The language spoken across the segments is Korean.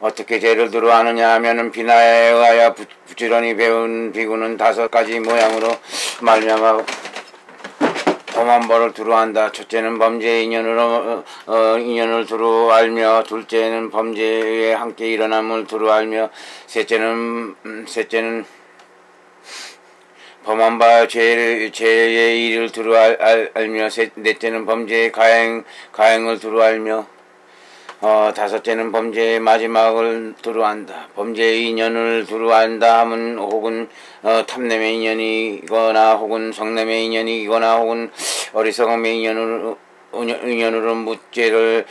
어떻게 죄를 두루하느냐 하면은 비나에 의하여 부지런히 배운 비구는 5가지 모양으로 말미암아 범한 벌을 두루한다. 첫째는 범죄의 인연을 두루 알며, 둘째는 범죄에 함께 일어남을 두루 알며, 셋째는 범한 바 죄의 일을 두루 알며, 넷째는 범죄의 가행을 두루 알며, 다섯째는 범죄의 마지막을 두루 안다. 범죄의 인연을 두루 안다 하면 혹은 탐냄의 인연이거나 혹은 성냄의 인연이거나 혹은 어리석음의 인연으로 무죄를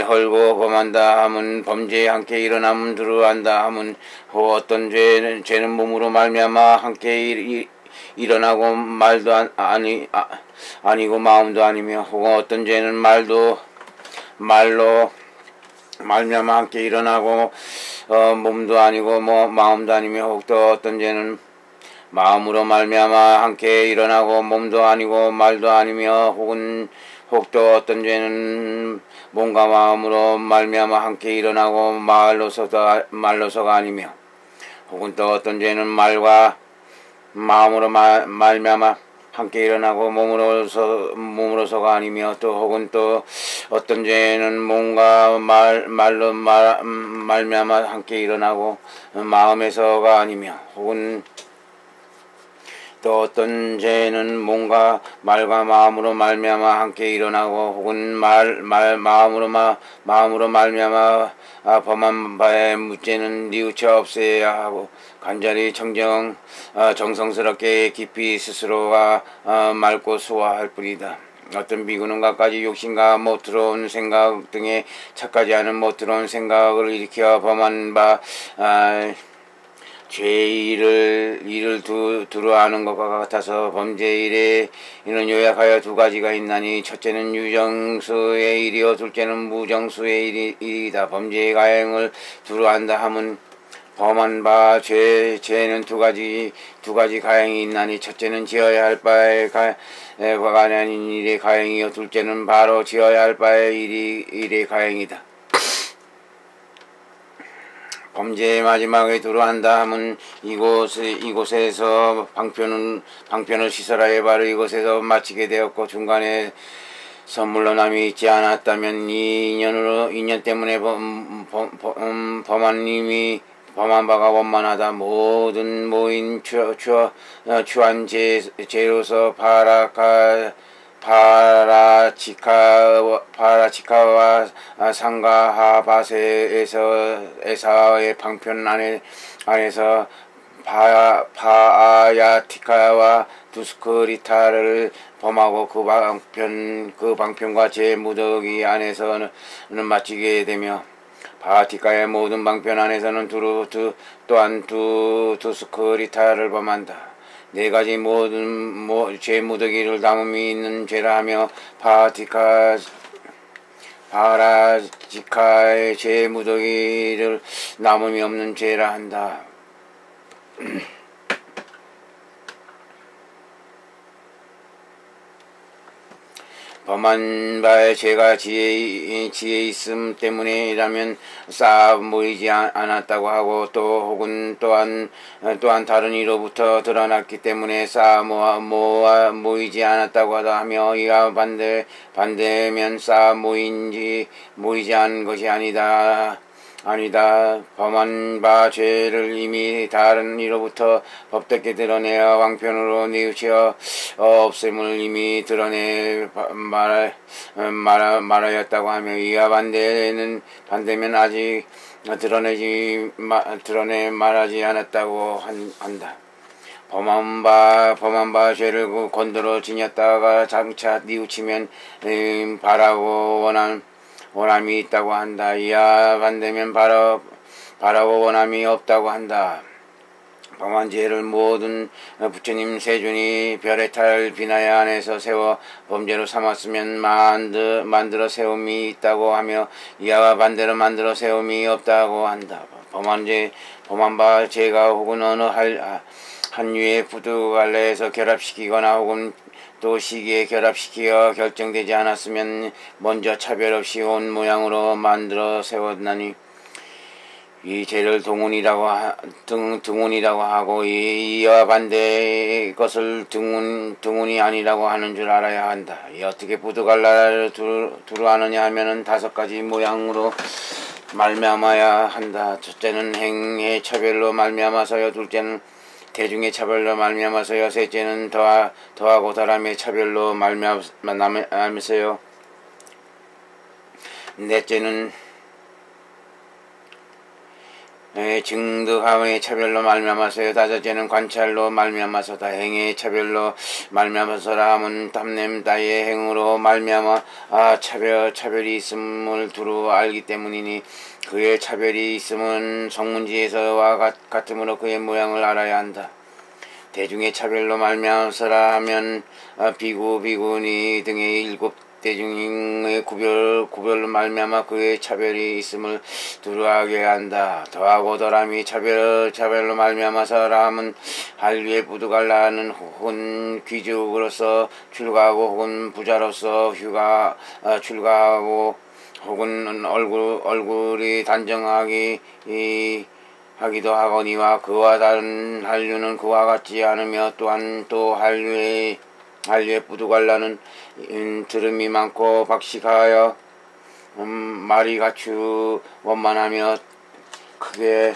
헐고 범한다 하면 범죄에 함께 일어남은 두루 안다 하면 어떤 죄는 몸으로 말미암아 함께 일어나고 말도 아니고 마음도 아니며 혹은 어떤 죄는 말로 말미암아 함께 일어나고 몸도 아니고 마음도 아니며 혹 또 어떤 죄는 마음으로 말미암아 함께 일어나고 몸도 아니고 말도 아니며 혹 또 어떤 죄는 몸과 마음으로 말미암아 함께 일어나고 말로서가 아니며 혹은 또 어떤 죄는 말과 마음으로 말미암아 함께 일어나고 몸으로서가 아니며 또 혹은 또 어떤 죄는 몸과 말로 말미암아 함께 일어나고 마음에서가 아니며 혹은 또 어떤 죄는 몸과 말과 마음으로 말미암아 함께 일어나고 혹은 마음으로 말미암아 범한 바의 무죄는 뉘우쳐 없애야 하고 간절히 정성스럽게 깊이 스스로가 맑고 수화할 뿐이다. 어떤 비구는 갖가지 욕심과 못 들어온 생각 등에 착하지 않은 못 들어온 생각을 일으켜 범한 바 죄의 일을 두루 아는 것과 같아서 범죄의 일에 이는 요약하여 2가지가 있나니 첫째는 유정수의 일이요 둘째는 무정수의 일이다. 범죄의 가행을 두루 안다 함은 범한 바 죄는 두 가지 가행이 있나니 첫째는 지어야 할 바에 관한 일의 가행이요 둘째는 바로 지어야 할 바의 일의 가행이다. 범죄의 마지막에 두루한다 함은 이곳에서 방편을 시설하여 바로 이곳에서 마치게 되었고 중간에 물러남이 있지 않았다면 이 인연 때문에 범한 바가 원만하다. 모든 모인 추한 죄로서 파라치카와 상가하바세에서의 방편 안에서 파아야티카와 두스크리타를 범하고 그 방편과 제 무더기 안에서는 마치게 되며 바티카의 모든 방편 안에서는 또한 두스크리타를 범한다. 4가지 모든 죄 무더기를 담음이 있는 죄라 하며 파라지카의 죄 무더기를 남음이 없는 죄라 한다. 범한 바의 죄가 지혜 있음 때문이라면 쌓아 모이지 않았다고 하고 또 혹은 또한 다른 이로부터 드러났기 때문에 쌓아 모이지 않았다고 하며 이와 반대면 쌓아 모이지 않은 것이 아니다. 범한 바 죄를 이미 다른 이로부터 법되게 드러내어 왕편으로 뉘우쳐 없음을 이미 드러내 말하였다고 하며 이와 반대면 아직 드러내 말하지 않았다고 한다. 범한 바 죄를 건드려 지녔다가 장차 뉘우치면 바라고 원함이 있다고 한다. 이와 반대면 바라고 원함이 없다고 한다. 범한 죄를 모든 부처님 세존이 별의 탈 비나야 안에서 세워 범죄로 삼았으면 만들어 세움이 있다고 하며 이와 반대로 만들어 세움이 없다고 한다. 범한 바 죄가 혹은 어느 한유의 부두갈래에서 결합시키거나 혹은 또 시기에 결합시키어 결정되지 않았으면 먼저 차별 없이 온 모양으로 만들어 세웠나니 이 죄를 등운이라고 하고 이와 반대 것을 등운이 아니라고 하는 줄 알아야 한다. 어떻게 부두갈라를 두루 하느냐 하면은 5가지 모양으로 말미암아야 한다. 첫째는 행의 차별로 말미암아서요. 둘째는 대중의 차별로 말미암아서요. 셋째는 더하고 덜함의 차별로 말미암아서요. 넷째는 증득함의 차별로 말미암아서요. 다섯째는 관찰로 말미암아서다. 행의 차별로 말미암아서라 함은 탐냄 따위의 행으로 말미암아 차별이 있음을 두루 알기 때문이니 그의 차별이 있음은 성문지에서와 같으므로 그의 모양을 알아야 한다. 대중의 차별로 말미암아서라 하면 비구니 등의 7 대중의 구별로 말미암아 그의 차별이 있음을 두루 알게 한다. 더하고 덜함이 차별로 말미암아서라 함은 한류의 부두갈라는 혹은 귀족으로서 출가하고 혹은 부자로서 출가하고 혹은 얼굴이 단정하기도 하거니와 그와 다른 한류는 그와 같지 않으며 또한 또 한류의 부두갈라는 들음이 많고 박식하여 말이 갖추 원만하며 크게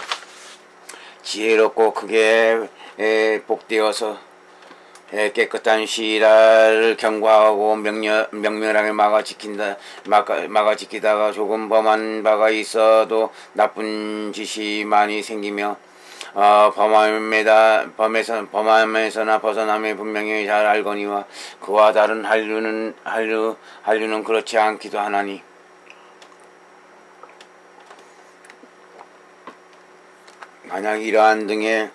지혜롭고 크게 복되어서 깨끗한 시라를 경과하고 명멸하게 막아 지키다가 조금 범한 바가 있어도 나쁜 짓이 많이 생기며 범함에서나 벗어남에 분명히 잘 알거니와 그와 다른 한류는 그렇지 않기도 하나니 만약 이러한 등의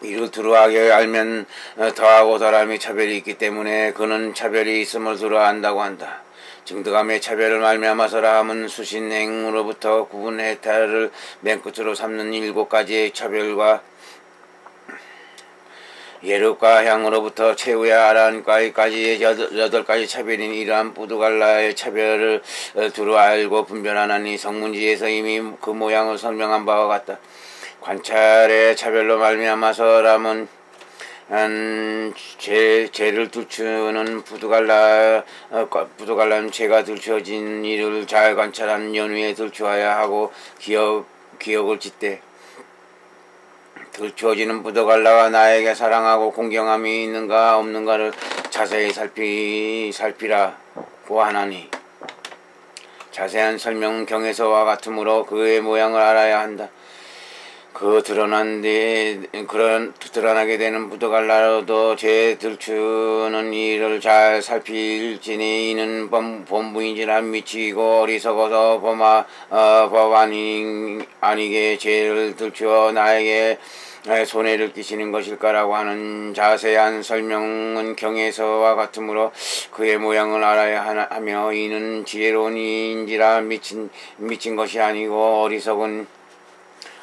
이를 두루하게 알면 더하고 덜함의 차별이 있기 때문에 그는 차별이 있음을 두루 안다고 한다. 증득함의 차별을 말미암아서라 함은 수신행으로부터 구분해탈을 맨 끝으로 삼는 7가지의 차별과 예륵과 향으로부터 최후의 아란까지의 8가지 차별인 이러한 부두갈라의 차별을 두루 알고 분별하나니 성문지에서 이미 그 모양을 설명한 바와 같다. 관찰의 차별로 말미암아서라면 죄를 들추는 부두갈라는 죄가 들추어진 일을 잘 관찰한 연후에 들추어야 하고 기억을 짓되 들추어지는 부두갈라가 나에게 사랑하고 공경함이 있는가 없는가를 자세히 살피라고 하나니 자세한 설명은 경에서와 같으므로 그의 모양을 알아야 한다. 드러나게 되는 부두갈라로도 죄 들추는 일을 잘 살필지니 이는 범부인지라 미치고 어리석어서 법 아니게 죄를 들추어 나에게 손해를 끼치는 것일까라고 하는 자세한 설명은 경에서와 같으므로 그의 모양을 알아야 하며 이는 지혜로운 이인지라 미친 것이 아니고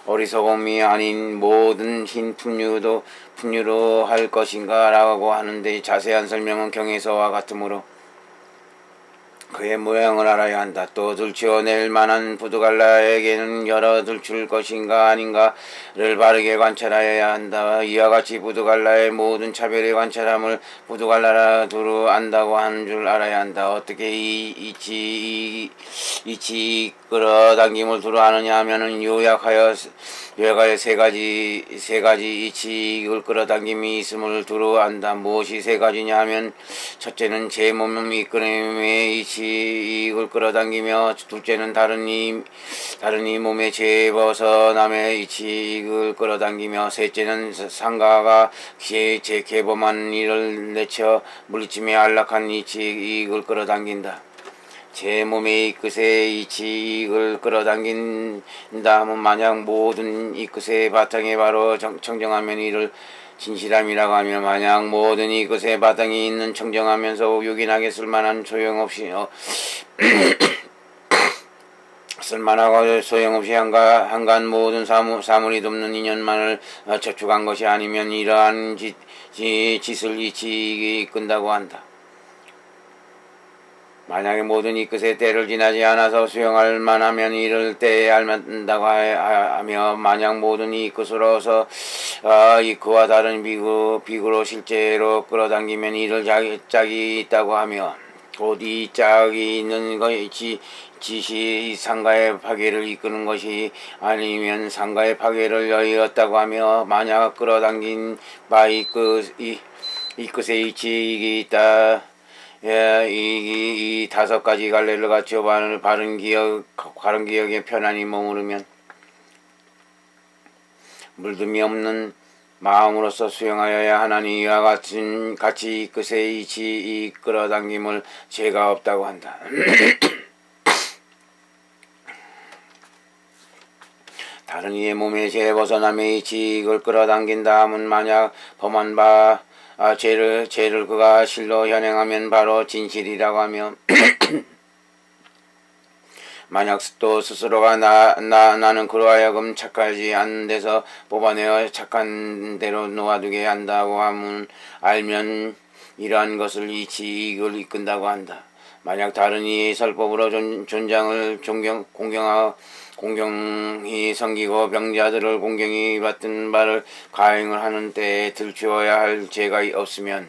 어리석음이 아닌 모든 흰 풍류로 할 것인가 라고 하는데 자세한 설명은 경에서와 같으므로 그의 모양을 알아야 한다. 또 들추어낼 만한 부두갈라에게는 열어 들출 것인가 아닌가를 바르게 관찰하여야 한다. 이와 같이 부두갈라의 모든 차별의 관찰함을 부두갈라라 두루 안다고 하는 줄 알아야 한다. 어떻게 이치 끌어당김을 두루 아느냐 하면은 요약하여 세 가지 이치익을 끌어당김이 있음을 두루 안다. 무엇이 세 가지냐 하면 첫째는 제 몸 이끌음의 이치익을 끌어당기며 둘째는 다른 이 몸의 죄 벗어남의 이치익을 끌어당기며 셋째는 상가가 제 개범한 일을 내쳐 물리침에 안락한 이치익을 끌어당긴다. 제 몸의 이끝의 이치익을 끌어당긴다 하면 만약 모든 이끝의 바탕에 바로 청정하면 이를 진실함이라고 하며 만약 모든 이끝의 바탕이 있는 청정하면서 유긴하게 쓸만한 소용없이 한간 모든 사물이 돕는 인연만을 저축한 것이 아니면 이러한 짓을 이치익이 이끈다고 한다. 만약에 모든 이 끝에 때를 지나지 않아서 수용할 만하면 이를 때에 알만다고 하며, 만약 모든 이 끝으로서 이 그와 다른 비구로 실제로 끌어당기면 이를 짝이 있다고 하며, 곧 이 짝이 있는 것이 지시 상가의 파괴를 이끄는 것이 아니면 상가의 파괴를 여의었다고 하며, 만약 끌어당긴 바 이 끝에 이치익이 있다. 이 다섯 가지 갈래를 갖추어 바른 기억에 편안히 머무르면 물듦이 없는 마음으로서 수용하여야 하나니, 이와 같이 이 끝에 이 끌어당김을 죄가 없다고 한다. 다른 이의 몸에 죄 벗어남의 이익을 끌어당긴다 함은, 만약 범한 바 죄를 그가 실로 현행하면 바로 진실이라고 하며, 만약 또 스스로가 나는 그로 하여금 착하지 않은 데서 뽑아내어 착한 대로 놓아두게 한다고 하면, 알면 이러한 것을 이익을 이끈다고 한다. 만약 다른 이의 설법으로 존장을 공경히 섬기고 병자들을 공경히 받든 바를 가행을 하는 때에 들추어야 할 죄가 없으면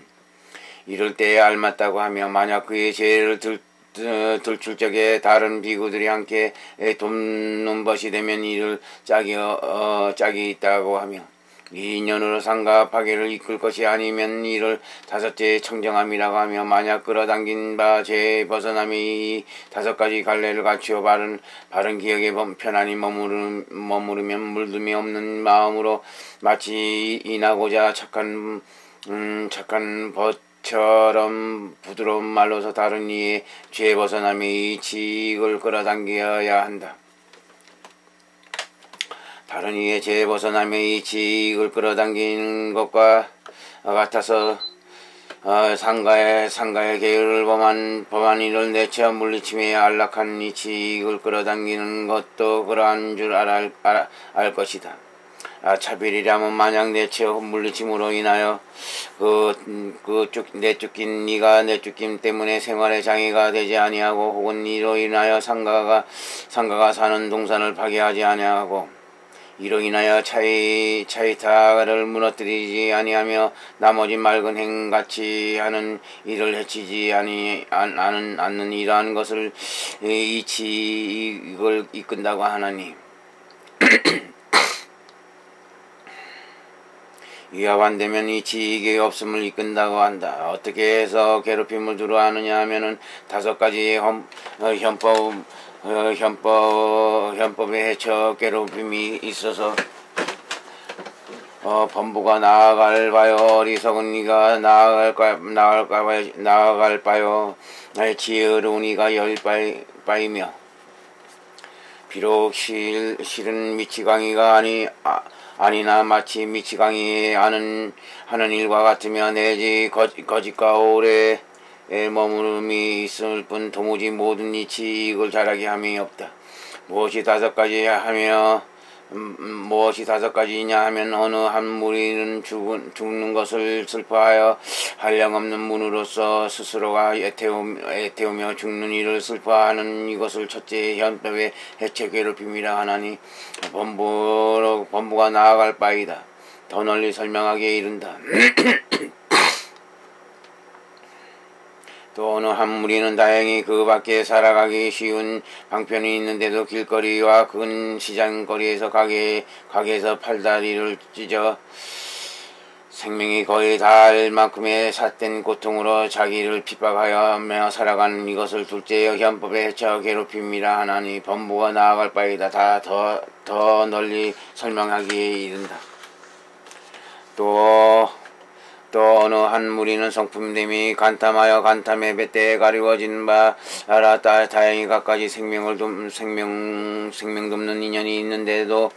이럴 때에 알맞다고 하며, 만약 그의 죄를 들출 적에 다른 비구들이 함께 돕는 것이 되면 이를 짝이 있다고 하며, 이 인연으로 상가 파괴를 이끌 것이 아니면 이를 다섯째 청정함이라고 하며, 만약 끌어당긴 바 죄 벗어남이 이 다섯 가지 갈래를 갖추어 바른 기억에 편안히 머무르면 물듦이 없는 마음으로 마치 인하고자 착한 벗처럼 부드러운 말로서 다른 이의 죄 벗어남이 이 지익을 끌어당겨야 한다. 다른 이의 죄 벗어남의 이 지익을 끌어당기는 것과 같아서 상가의 계율을 범한 이를 내쳐 물리침에 안락한 이 지익을 끌어당기는 것도 그러한 줄 알 것이다. 차별이라면 만약 내쳐 물리침으로 인하여 내쫓긴 네가 내쫓김 때문에 생활에 장애가 되지 아니하고, 혹은 이로 인하여 상가가 사는 동산을 파괴하지 아니하고, 이로 인하여 차이타를 무너뜨리지 아니하며 나머지 맑은 행같이 하는 일을 해치지 않는 이러한 것을 이걸 이끈다고 하나니, 이와 반대면 이 지익이 없음을 이끈다고 한다. 어떻게 해서 괴롭힘을 두루 하느냐 하면은 다섯 가지의 현법에 해쳐 괴롭힘이 있어서 범부가 나아갈 바요, 어리석은 이가 나아갈 바요, 지혜로운 이가 열 바이며, 비록 실은 미치광이가 아니나 마치 미치광이 하는 일과 같으며, 내지 거짓과 오래 머무름이 있을 뿐 도무지 모든 이익을 잘하게 함이 없다. 무엇이 다섯 가지이냐 하면, 어느 한 무리는 죽는 것을 슬퍼하여 한량없는 문으로서 스스로가 애태우며 죽는 일을 슬퍼하는 이것을 첫째 현법의 해체 괴롭힘이라 하나니, 범부가 나아갈 바이다. 더 널리 설명하기에 이른다. 또 어느 한 무리는 다행히 그 밖에 살아가기 쉬운 방편이 있는데도 길거리와 근 시장거리에서 가게에서 팔다리를 찢어 생명이 거의 닿을 만큼의 삿된 고통으로 자기를 핍박하여 살아가는 이것을 둘째 현법의 해쳐 괴롭힘이라 하나니, 범부가 나아갈 바이다. 다 더 널리 설명하기에 이른다. 또 어느 한 무리는 성품됨이 간탐하여 간탐의 때에 가리워진 바라 다행히 갖가지 생명 돕는 인연이 있는데도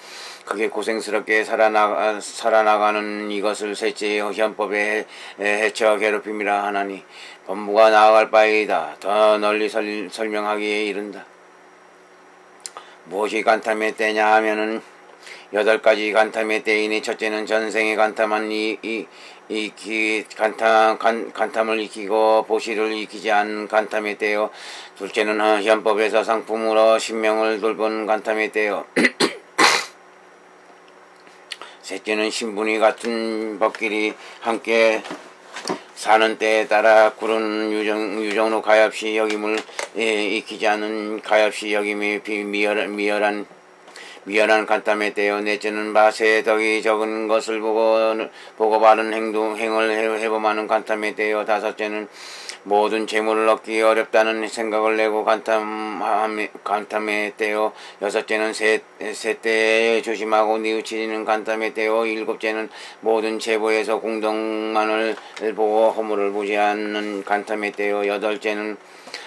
그게 고생스럽게 살아나가는 이것을 셋째 현법의 해쳐 괴롭힘이라 하나니, 범부가 나아갈 바이다. 더 널리 설명하기에 이른다. 무엇이 간탐의 때냐 하면은 8가지 간탐의 때이니 첫째는 전생의 간탐한 간탐을 익히고 보시를 익히지 않은 간탐의 때요. 둘째는 현법에서 상품으로 신명을 돌본 간탐의 때요. 셋째는 신분이 같은 법끼리 함께 사는 때에 따라 구른 유정로 가엾이 여김을 익히지 않은 가엾이 여김이 미열한 간탐의 때요. 넷째는 마세의 덕이 적은 것을 보고 바른 행을 해범하는 간탐의 때요. 다섯째는 모든 재물을 얻기 어렵다는 생각을 내고 간탐의 때요. 여섯째는 셋때에 조심하고 뉘우치는 간탐의 때요. 일곱째는 모든 제보에서 공덕만을 보고 허물을 보지 않는 간탐의 때요. 여덟째는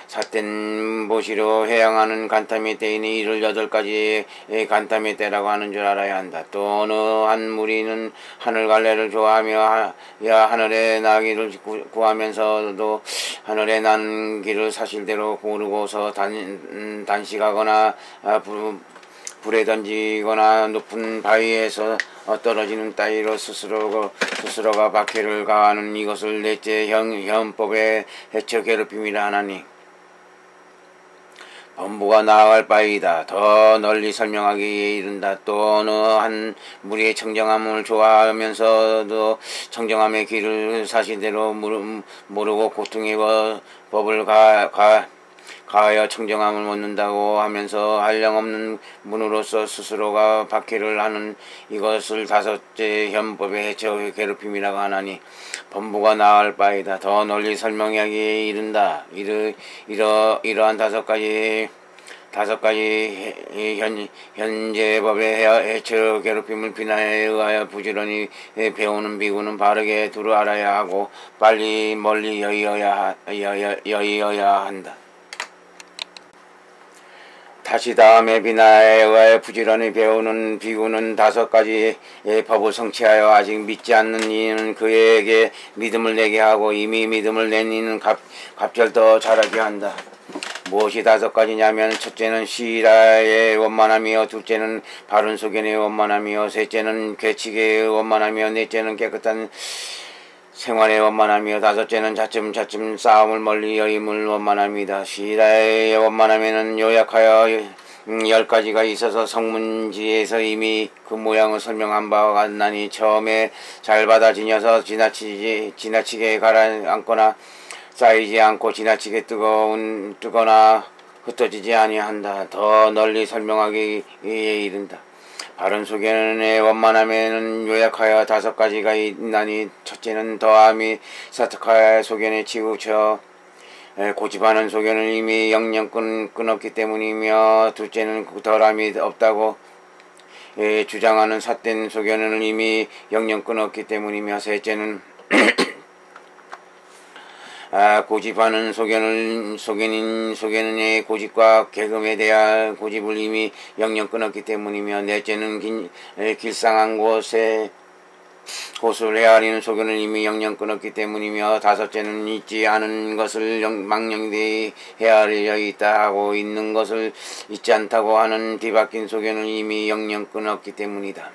삿된 보시로 해양하는 간탐의 때이니 이를 8가지 간탐의 때라고 하는 줄 알아야 한다. 또 어느 한 무리는 하늘갈래를 좋아하며 하늘에 나기를 구하면서도 하늘에 나는 길을 사실대로 모르고서 단식하거나 불에 던지거나 높은 바위에서 떨어지는 따위로 스스로가 박해를 가하는 이것을 넷째 현법의 해쳐 괴롭힘이라 하나니 범부가 나아갈 바이다. 더 널리 설명하기에 이른다. 또 어느 한 무리의 청정함을 좋아하면서도 청정함의 길을 사실대로 모르고 고통의 법을 가하여 청정함을 묻는다고 하면서 한량없는 문으로서 스스로가 박해를 하는 이것을 다섯째 현법의 해쳐 괴롭힘이라고 하나니 범부가 나아갈 바이다. 더 널리 설명하기에 이른다. 이러한 다섯 가지 현재 법의 해쳐 괴롭힘을 비난에 의하여 부지런히 배우는 비구는 바르게 두루 알아야 하고 빨리 멀리 여의어야 한다. 다시 다음에 비나에 의하여 부지런히 배우는 비구는 5가지 법을 성취하여 아직 믿지 않는 이는 그에게 믿음을 내게 하고 이미 믿음을 낸 이는 갑절더 잘하게 한다. 무엇이 5가지냐면 첫째는 시라의 원만함이요, 둘째는 바른 소견의 원만함이요, 셋째는 괴칙의 원만함이요, 넷째는 깨끗한 생활의 원만함이요, 다섯째는 차츰 싸움을 멀리 여임을 원만함이다. 시라의 원만함에는 요약하여 10가지가 있어서 성문지에서 이미 그 모양을 설명한 바와 같나니 처음에 잘 받아지녀서 지나치게 가라앉거나 쌓이지 않고 지나치게 뜨거나 흩어지지 아니한다. 더 널리 설명하기에 이른다. 바른 소견의 원만함에는 요약하여 5가지가 있나니 첫째는 더함이 사특하여 소견에 치우쳐 고집하는 소견은 이미 영영 끊었기 때문이며, 둘째는 덜함이 없다고 주장하는 삿된 소견은 이미 영영 끊었기 때문이며, 셋째는 고집하는 소견의 고집과 계금에 대한 고집을 이미 영영 끊었기 때문이며, 넷째는 길상한 곳을 헤아리는 소견을 이미 영영 끊었기 때문이며, 다섯째는 있지 않은 것을 망령되이 헤아리려 있다 하고 있는 것을 있지 않다고 하는 뒤바뀐 소견을 이미 영영 끊었기 때문이다.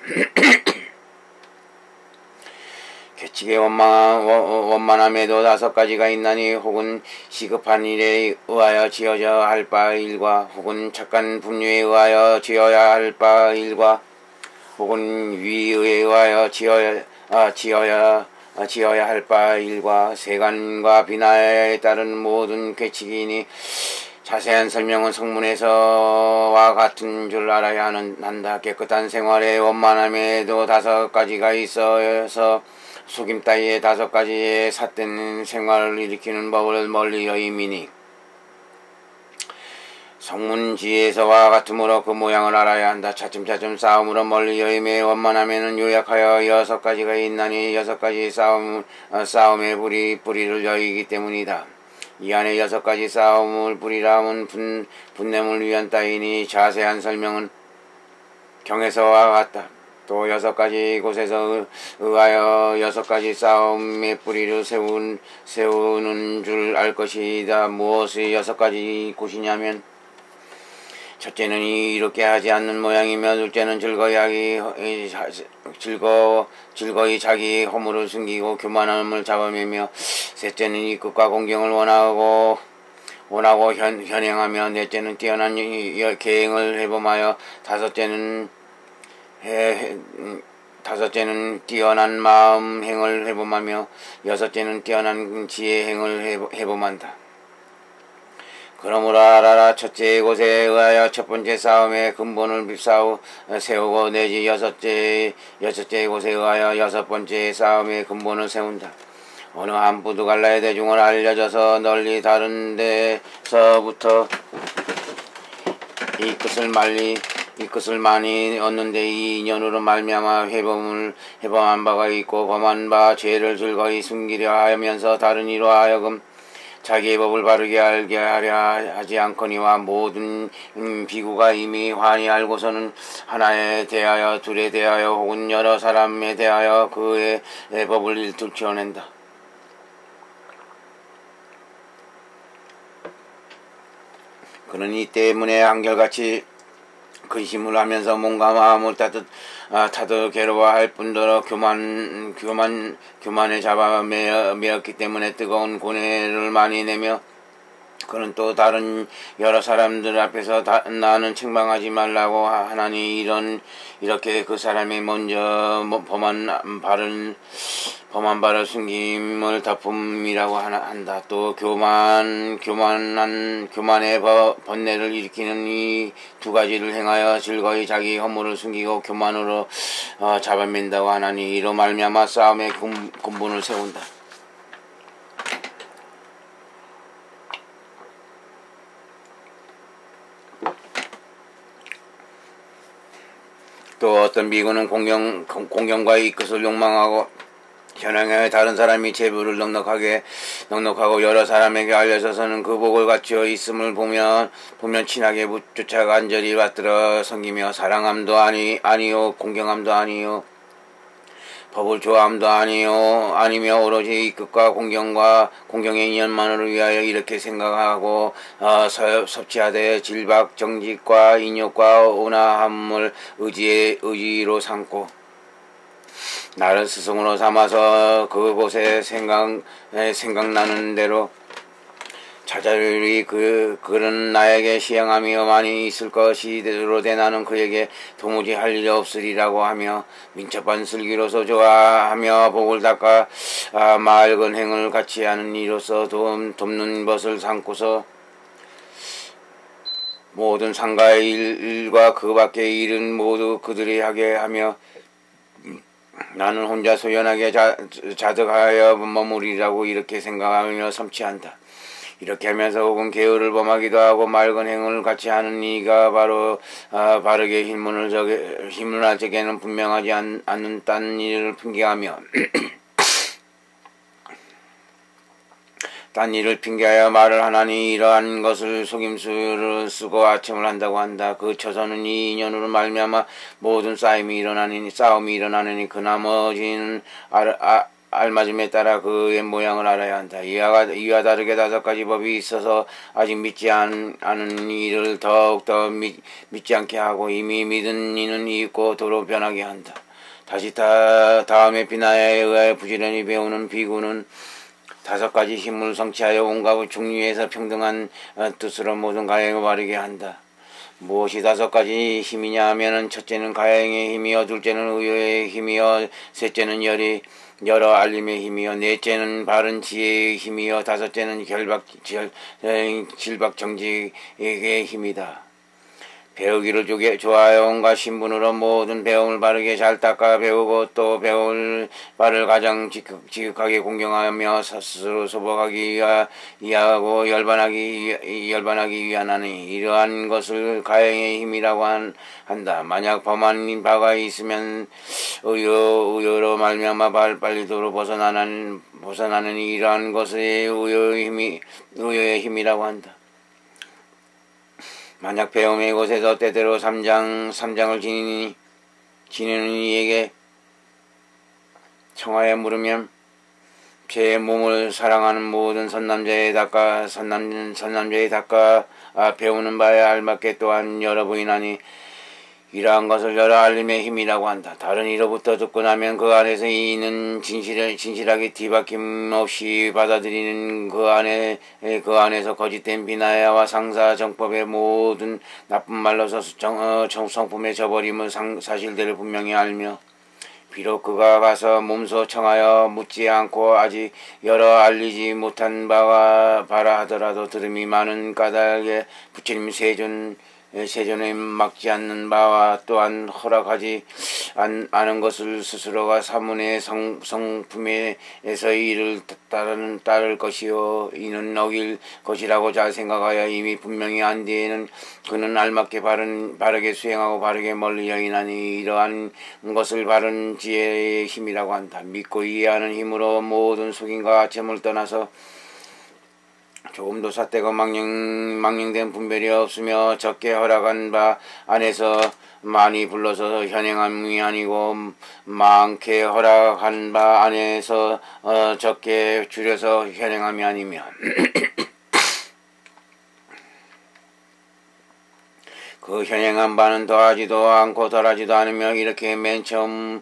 괴칙의 원만함에도 5가지가 있나니 혹은 시급한 일에 의하여 지어야 할 바 일과, 혹은 착한 분류에 의하여 지어야 할 바 일과, 혹은 위에 의하여 지어야 할 바 일과, 세간과 비나에 따른 모든 괴칙이니 자세한 설명은 성문에서와 같은 줄 알아야 한다. 깨끗한 생활의 원만함에도 5가지가 있어서 속임 따위의 5가지의 삿된 생활을 일으키는 법을 멀리 여임이니 성문지에서와 같으므로 그 모양을 알아야 한다. 차츰 싸움으로 멀리 여임의 원만함에는 요약하여 6가지가 있나니 6가지 싸움의 뿌리를 여이기 때문이다. 이 안에 6가지 싸움을 뿌리라 함은 분냄을 위한 따위니 자세한 설명은 경에서와 같다. 또 6가지 곳에서 의하여 6가지 싸움의 뿌리를 세우는 줄 알 것이다. 무엇이 6가지 곳이냐면 첫째는 이렇게 하지 않는 모양이며 둘째는 즐거이 자기 허물을 숨기고 교만함을 잡아매며 셋째는 이 끝과 공경을 원하고 현행하며 넷째는 뛰어난 계행을 해범하여 다섯째는 뛰어난 마음 행을 해범하며 여섯째는 뛰어난 지혜 행을 해범한다. 그러므로 알아라. 첫째 곳에 의하여 첫 번째 싸움의 근본을 세우고 내지 여섯째 곳에 의하여 여섯 번째 싸움의 근본을 세운다. 어느 한 부두갈라의 대중을 알려져서 널리 다른 데서부터 이 끝을 많이 얻는데 이 인연으로 말미암아 해범한 바가 있고 범한 바 죄를 즐거이 숨기려 하면서 다른 이로 하여금 자기의 법을 바르게 알게 하려 하지 않거니와 모든 비구가 이미 환히 알고서는 하나에 대하여 둘에 대하여 혹은 여러 사람에 대하여 그의 법을 들춰낸다. 그는 이 때문에 한결같이 근심을 하면서 몸과 마음을 타도 괴로워할 뿐더러 교만에 잡아매었기 때문에 뜨거운 고뇌를 많이 내며 그는 또 다른 여러 사람들 앞에서 나는 책망하지 말라고 하나니 이렇게 그 사람이 먼저 범한 바를 숨김을 덮음이라고 한다. 또 교만의 번뇌를 일으키는 이 두 가지를 행하여 즐거이 자기 허물을 숨기고 교만으로 잡아맨다고 하나니 이로 말미암아 싸움의 근본을 세운다. 또 어떤 비구는 공경과 이 끝을 욕망하고 현행에 다른 사람이 재물을 넉넉하고 여러 사람에게 알려져서는 그 복을 갖추어 있음을 보면 친하게 쫓아 간절히 받들어 섬기며 사랑함도 아니요 공경함도 아니요 법을 좋아함도 아니며 오로지 이 끝과 공경의 인연만을 위하여 이렇게 생각하고 섭취하되 질박 정직과 인욕과 온화함을 의지로 삼고 나를 스승으로 삼아서 그곳에 생각나는 대로 자잘히 그는 나에게 시행함이 많이 있을 것이로되 나는 그에게 도무지 할 일이 없으리라고 하며 민첩한 슬기로서 좋아하며 복을 닦아 맑은 행을 같이 하는 이로서 돕는 것을 삼고서 모든 상가의 일과 그 밖의 일은 모두 그들이 하게 하며 나는 혼자 소연하게 자득하여 머무리라고 이렇게 생각하며 섬취한다. 이렇게 하면서 혹은 계율을 범하기도 하고 맑은 행을 같이 하는 이가 바로 바르게 힘을 할 적에는 분명하지 않는 딴 일을 핑계하며 딴 일을 핑계하여 말을 하나니 이러한 것을 속임수를 쓰고 아첨을 한다고 한다. 그 처서는 이 인연으로 말미암아 모든 싸움이 일어나느니 그 나머지는 알맞음에 따라 그의 모양을 알아야 한다. 이와 다르게 다섯 가지 법이 있어서 아직 믿지 않은 이를 더욱더 믿지 않게 하고 이미 믿은 이는 있고 도로 변하게 한다. 다시 다음에 비나에 의하여 부지런히 배우는 비구는 다섯 가지 힘을 성취하여 온갖 종류에서 평등한 뜻으로 모든 가행을 바르게 한다. 무엇이 다섯 가지 힘이냐 하면은 첫째는 가행의 힘이요, 둘째는 의욕의 힘이요, 셋째는 여러 알림의 힘이요, 넷째는 바른 지혜의 힘이요, 다섯째는 질박 정직의 힘이다. 배우기를 좋아하여 온갖 신분으로 모든 배움을 바르게 잘 닦아 배우고 또 배울 바를 가장 지극하게 공경하며 스스로 소복하기 위하고 열반하기 위하나니 이러한 것을 가행의 힘이라고 한다. 만약 범한 바가 있으면 의여로 말미암아 빨리도록 벗어나는 이러한 것을 의여의 힘이라고 한다. 만약 배움의 곳에서 때때로 삼장을 지니는 이에게 청하여 물으면 제 몸을 사랑하는 모든 선남자에 닦아 선남자에 닦아 배우는 바에 알맞게 또한 여러 부인하니 이러한 것을 여러 알림의 힘이라고 한다. 다른 이로부터 듣고 나면 그 안에서 이는 진실하게 뒤바뀜 없이 받아들이는 그 안에서 거짓된 비나야와 상사 정법의 모든 나쁜 말로서 성품에 져버림을 사실들을 분명히 알며 비록 그가 가서 몸소 청하여 묻지 않고 아직 여러 알리지 못한 바라 하더라도 들음이 많은 까닭에 부처님 세존에 막지 않는 바와 또한 허락하지 않은 것을 스스로가 사문의 성품에서 이를 따를 것이요 이는 어길 것이라고 잘 생각하여 이미 분명히 안 뒤에는 그는 알맞게 바르게 수행하고 바르게 멀리 여인하니 이러한 것을 바른 지혜의 힘이라고 한다. 믿고 이해하는 힘으로 모든 속임과 아첨을 떠나서 조금도 삿대가 망령된 분별이 없으며 적게 허락한 바 안에서 많이 불러서 현행함이 아니고 많게 허락한 바 안에서 적게 줄여서 현행함이 아니며 그 현행한 바는 더하지도 않고 덜하지도 않으며 이렇게 맨 처음에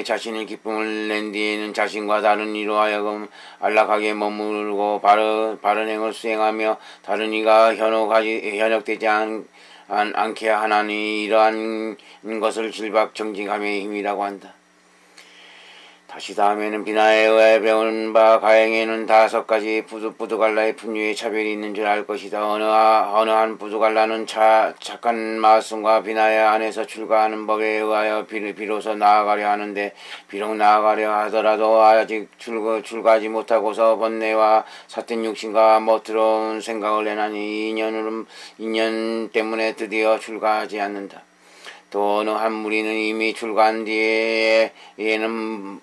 자신의 기쁨을 낸 뒤에는 자신과 다른 이로 하여금 안락하게 머무르고 바른 행을 수행하며 다른 이가 현혹되지 않게 하나니 이러한 것을 질박정직함의 힘이라고 한다. 다시 다음에는 비나에 의해 배운 바 가행에는 5가지 부두갈라의 분류의 차별이 있는 줄 알 것이다. 어느 한 부두갈라는 착한 마음과 비나의 안에서 출가하는 법에 의하여 비로소 나아가려 하는데 비록 나아가려 하더라도 아직 출가하지 못하고서 번뇌와 삿된 육신과 멋스러운 생각을 내나니 인연 때문에 드디어 출가하지 않는다. 또 어느 한 무리는 이미 출가한 뒤에는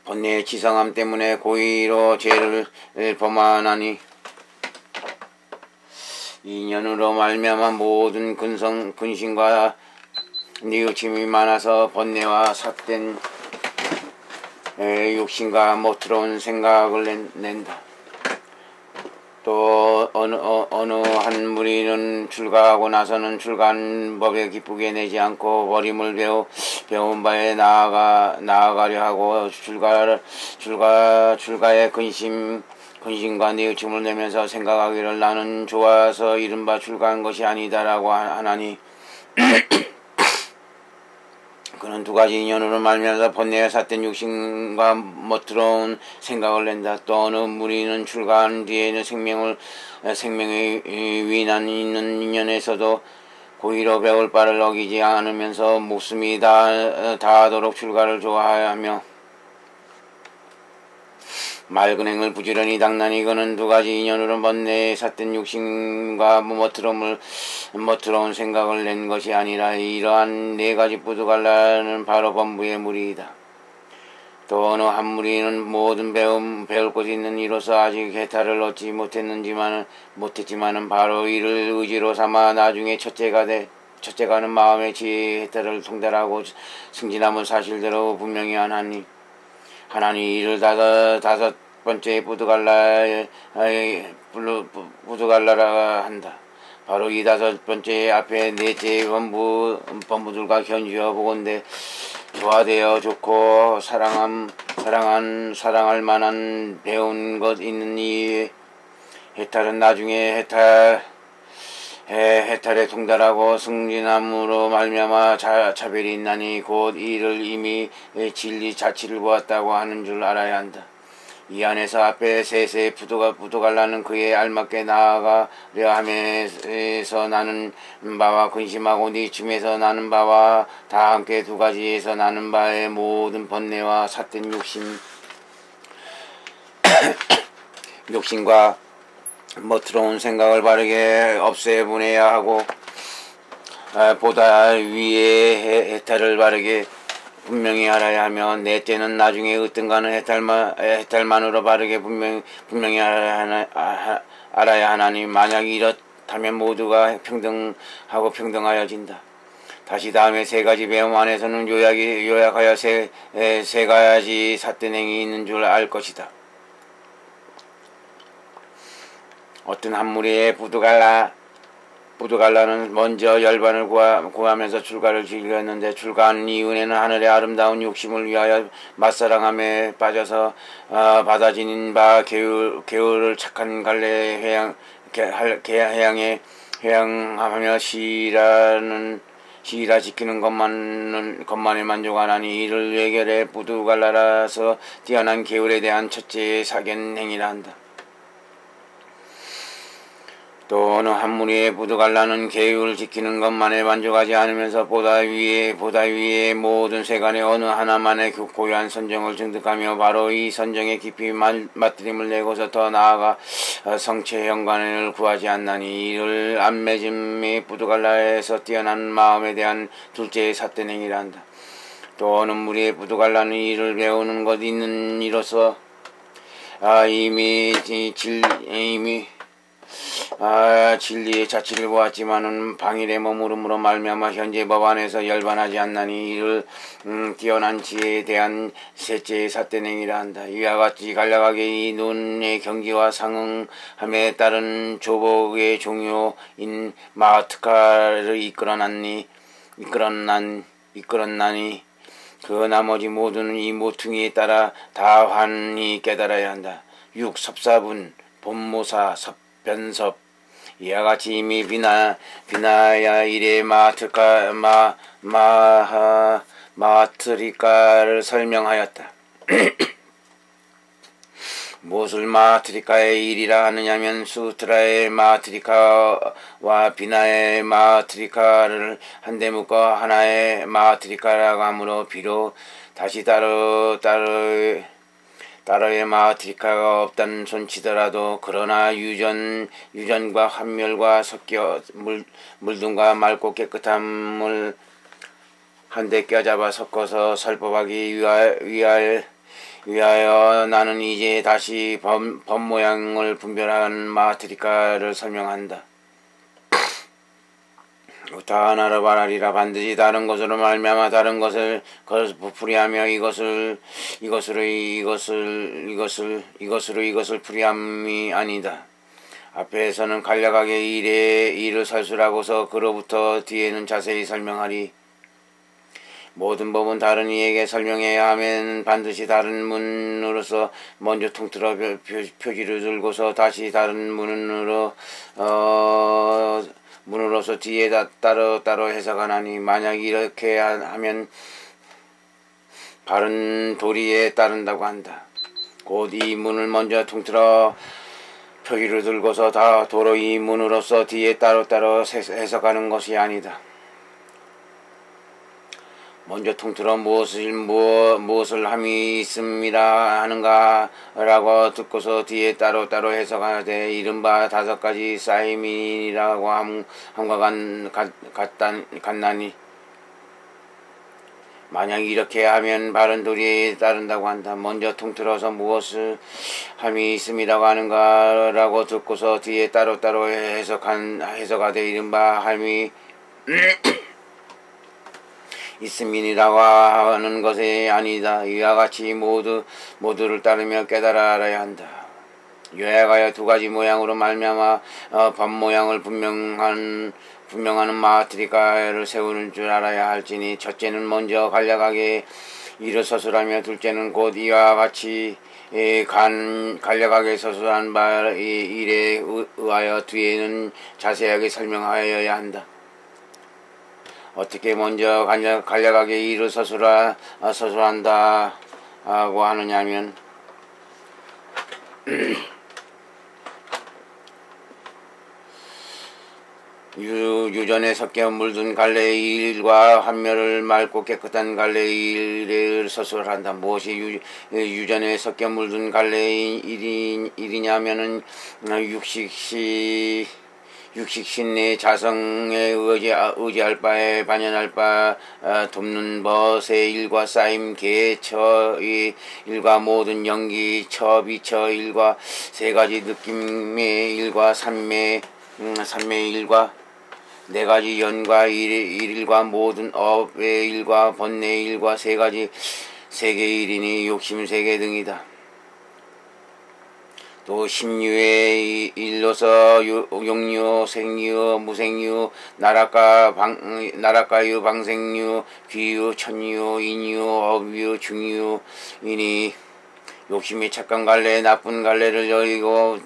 번뇌의 지성함 때문에 고의로 죄를 범하나니 인연으로 말미암아 모든 근심과 뉘우침이 많아서 번뇌와 삿된 욕심과 멋스러운 생각을 낸다. 또 어느 한 무리는 출가하고 나서는 출가한 법에 기쁘게 내지 않고 버림을 배운 바에 나아가려 하고 출가의 근심과 뉘우침을 내면서 생각하기를 나는 좋아서 이른바 출가한 것이 아니다라고 하나니 그는 2가지 인연으로 말미암아 번뇌에 삿된 육신과 멋스러운 생각을 낸다. 또 어느 무리는 출가한 뒤에는 생명의 위난 있는 인연에서도 고의로 배울 바를 어기지 않으면서 목숨이 다하도록 출가를 좋아하며 맑은 행을 부지런히 닦나니 그는 2가지 인연으로 번뇌에 삿된 육신과 멋스러운 생각을 낸 것이 아니라 이러한 4가지 부두갈라는 바로 범부의 무리이다. 또 어느 한 무리는 모든 배울 것이 있는 이로서 아직 해탈을 얻지 못했지만은 바로 이를 의지로 삼아 나중에 첫째가는 마음의 지혜의 해탈을 통달하고 승진함을 사실대로 분명히 하나니 이를 5번째 부두갈라라 한다. 바로 이 5번째 앞에 4째의 범부들과 견주어 보건대 조화되어 좋고 사랑할 만한 배운 것 있는 이 해탈은 나중에 해탈에 통달하고 승진함으로 말미암아 차별이 있나니 곧 이를 이미 진리 자치를 보았다고 하는 줄 알아야 한다. 이 안에서 앞에 셋의 부두갈라는 그에 알맞게 나아가려 함에서 나는 바와 근심하고 뉘침에서 나는 바와 다 함께 2가지에서 나는 바의 모든 번뇌와 삿된 욕심과 멋스러운 생각을 바르게 없애보내야 하고 보다 위에 해탈을 바르게 분명히 알아야 하며 넷째는 나중에 어떤가는 해탈만으로 바르게 분명히 알아야 하나니 만약 이렇다면 모두가 평등하여진다. 다시 다음에 세 가지 배움 안에서는 요약하여 세 가지 삿대행이 있는 줄 알 것이다. 어떤 한 무리의 부두갈라는 먼저 열반을 구하면서 출가를 즐겼는데 출가한 이후에는 하늘의 아름다운 욕심을 위하여 맛사랑함에 빠져서 바다 지닌 바 개울을 착한 갈래 해양에 회양하며 시라 지키는 것만에 만족하나니 이를 외결해 부두갈라라서 뛰어난 개울에 대한 첫째의 사견행위라 한다. 또 어느 한 무리의 부두갈라는 계율을 지키는 것만에 만족하지 않으면서 보다 위에 모든 세간의 어느 하나만의 고유한 선정을 증득하며 바로 이 선정에 깊이 맛들임을 내고서 더 나아가 성체 현관을 구하지 않나니 이를 안맺음의 부두갈라에서 뛰어난 마음에 대한 둘째의 삿대행위라 한다. 또 어느 무리의 부두갈라는 이를 배우는 것 있는 이로서 진리의 자취를 보았지만은 방일에 머무름으로 말미암아 현재 법 안에서 열반하지 않나니 이를 뛰어난 지혜에 대한 셋째의 삿대행위라 한다. 이와 같이 간략하게 이 눈의 경기와 상응함에 따른 조복의 종요인 마하트카를 이끌어나니 그 나머지 모두는 이 모퉁이에 따라 다 환히 깨달아야 한다. 6. 섭사분 본모사 변섭 이와 같이 이미 비나야 일의 마하트리카를 설명하였다. 무엇을 마하트리카의 일이라 하느냐면 수트라의 마하트리카와 비나의 마하트리카를 한데 묶어 하나의 마하트리카라고 하므로 비록 다시 따로의 마하트리카가 없다는 손치더라도 그러나 유전과 환멸과 섞여 물등과 맑고 깨끗한 물 한데 껴잡아 섞어서 설법하기 위하여 나는 이제 다시 법 모양을 분별하는 마하트리카를 설명한다. 다 하나로 말하리라. 반드시 다른 것으로 말미암아 다른 것을 부풀이하며 이것으로 이것을 풀이함이 아니다. 앞에서는 간략하게 일을 설술하고서 그로부터 뒤에는 자세히 설명하리. 모든 법은 다른 이에게 설명해야 하면 반드시 다른 문으로서 먼저 통틀어 표기를 들고서 다시 다른 문으로서 뒤에 따로 해석하나니 만약 이렇게 하면 바른 도리에 따른다고 한다. 곧 이 문을 먼저 통틀어 표기를 들고서 다 도로 이 문으로서 뒤에 따로 해석하는 것이 아니다. 먼저 통틀어 무엇을 함이 있습니다 하는가 라고 듣고서 뒤에 따로 해석하되 이른바 5가지 사이민이라고 함과 같나니 만약 이렇게 하면 바른 도리에 따른다고 한다. 먼저 통틀어서 무엇을 함이 있음이라고 하는가 라고 듣고서 뒤에 따로 해석하되 이른바 함이 있음이라고 하는 것이 아니다. 이와 같이 모두를 따르며 깨달아 알아야 한다. 요약하여 2가지 모양으로 말미암아 법 모양을 분명하는 마하트리카를 세우는 줄 알아야 할지니 첫째는 먼저 간략하게 이를 서술하며 둘째는 곧 이와 같이 간략하게 서술한 바 일에 의하여 뒤에는 자세하게 설명하여야 한다. 어떻게 먼저 간략하게 이를 서술한다고 하느냐면 유전에 섞여 물든 갈래의 일과 환멸을 맑고 깨끗한 갈래의 일을 서술한다. 무엇이 유전에 섞여 물든 갈래의 일이냐면은 육식신의 자성에 의지할 바에 반연할 바 돕는 벗의 일과 쌓임 개처의 일과 모든 연기 처비처 일과 3가지 느낌의 일과 산매의 일과 네 가지 연과 일일과 모든 업의 일과 번뇌의 일과 세 가지 세계의 일이니 욕심세계 등이다. 또 신유의 일로서 용유, 생유, 무생유, 나라가유, 방생유, 귀유, 천유, 인유, 업유, 중유이니 욕심이 착한 갈래, 나쁜 갈래를 여의고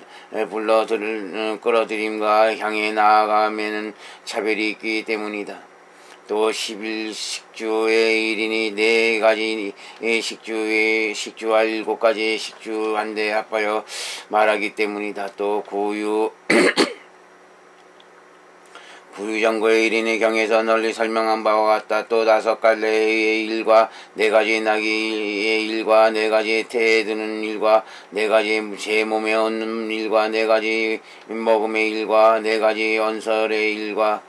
끌어들임과 향해 나아가면은 차별이 있기 때문이다. 또 11식주의 일이니 네 가지 식주와 7가지 식주 한데 합하여 말하기 때문이다. 또 구유정거의 일인의 경에서 널리 설명한 바와 같다. 또 5갈래의 일과 4가지 나귀의 일과 4가지 태에 드는 일과 4가지 제 몸에 얻는 일과 4가지 먹음의 일과 4가지 언설의 일과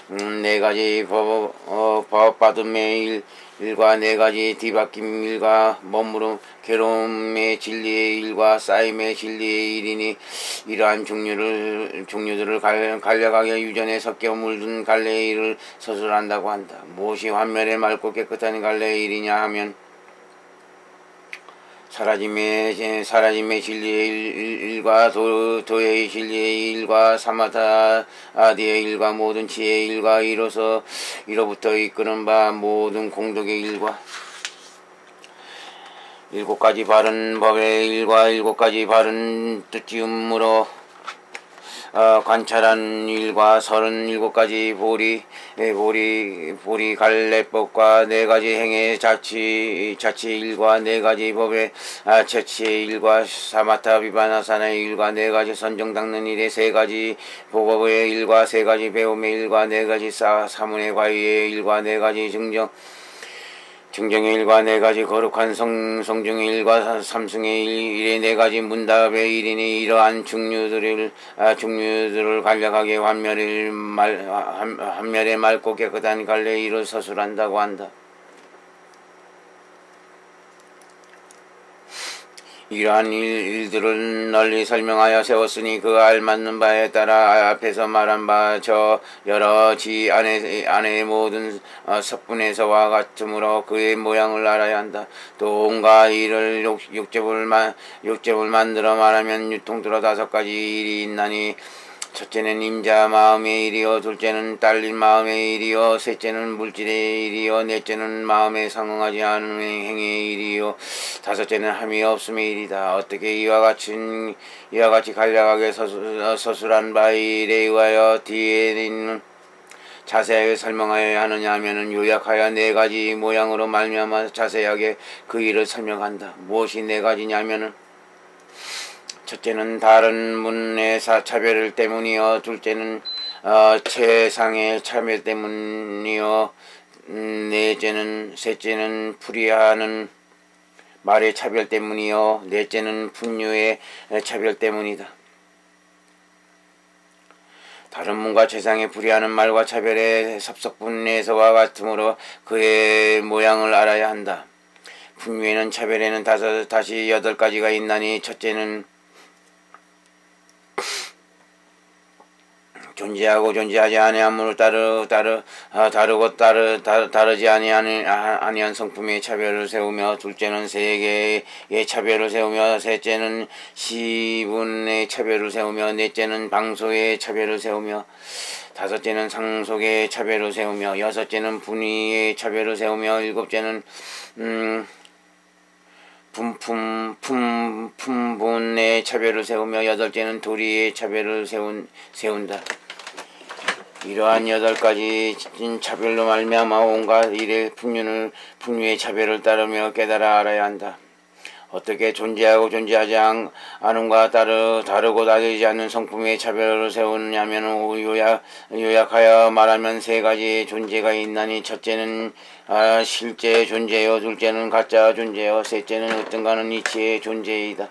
4가지 법 받음의 일과 4가지 뒤바뀜 일과 머무름 괴로움의 진리의 일과 쌓임의 진리의 일이니 이러한 종류들을 간략하게 유전에 섞여 물든 갈래의 일을 서술한다고 한다. 무엇이 환멸에 맑고 깨끗한 갈래의 일이냐 하면 사라짐의 진리의 일과 도의 진리의 일과 사마타아디의 일과 모든 지혜의 일과 이로부터 이끄는 바 모든 공덕의 일과 7가지 바른 법의 일과 7가지 바른 뜻지음으로 관찰한 일과 37가지 보리 갈래법과 4가지 행의 자치 일과 4가지 법의 처치의 일과 사마타 비바나사나의 일과 4가지 선정 닦는 일의 3가지 보법의 일과 3가지 배움의 일과 4가지 사문의 과의의 일과 4가지 증정의 일과 4가지 거룩한 성중의 일과 삼승의 일의 4가지 문답의 일이니 이러한 중류들을 간략하게 환멸에 맑고 깨끗한 갈래의 일을 서술한다고 한다. 이러한 일들을 널리 설명하여 세웠으니 그 알맞는 바에 따라 앞에서 말한 바 저 여러 지 안의 모든 석분에서와 같으므로 그의 모양을 알아야 한다. 또 온갖 일을 육접을 만들어 말하면 유통들어 5가지 일이 있나니 첫째는 임자 마음의 일이요, 둘째는 딸린 마음의 일이요, 셋째는 물질의 일이요, 넷째는 마음에 상응하지 않은 행의 일이요, 5째는 함이 없음의 일이다. 어떻게 이와 같이 간략하게 서술한 바의 일에 의하여 뒤에 있는 자세하게 설명하여야 하느냐 하면은 요약하여 4가지 모양으로 말미암아 자세하게 그 일을 설명한다. 무엇이 4가지냐 하면은 첫째는 다른 문의 차별 때문이요, 둘째는 최상의 차별 때문이요, 셋째는 풀이하는 말의 차별 때문이요, 넷째는 분류의 차별 때문이다. 다른 문과 최상의 풀이하는 말과 차별의 섭석분에서와 같으므로 그의 모양을 알아야 한다. 분류에는 차별에는 다시 8가지가 있나니 첫째는 존재하고 존재하지 아니함으로 다르지 아니한 성품의 차별을 세우며, 둘째는 세계의 차별을 세우며, 셋째는 시분의 차별을 세우며, 넷째는 방소의 차별을 세우며, 5째는 상속의 차별을 세우며, 6째는 분위의 차별을 세우며, 7째는 품분의 차별을 세우며, 8째는 도리의 차별을 세운다. 이러한 8가지 차별로 말미암아 온갖 일의 분류의 차별을 따르며 깨달아 알아야 한다. 어떻게 존재하고 존재하지 않음과 다르고 다르지 않는 성품의 차별을 세우느냐면 요약하여 말하면 3가지 존재가 있나니 첫째는 실제 존재요, 둘째는 가짜 존재요, 셋째는 어떤가는 이치의 존재이다.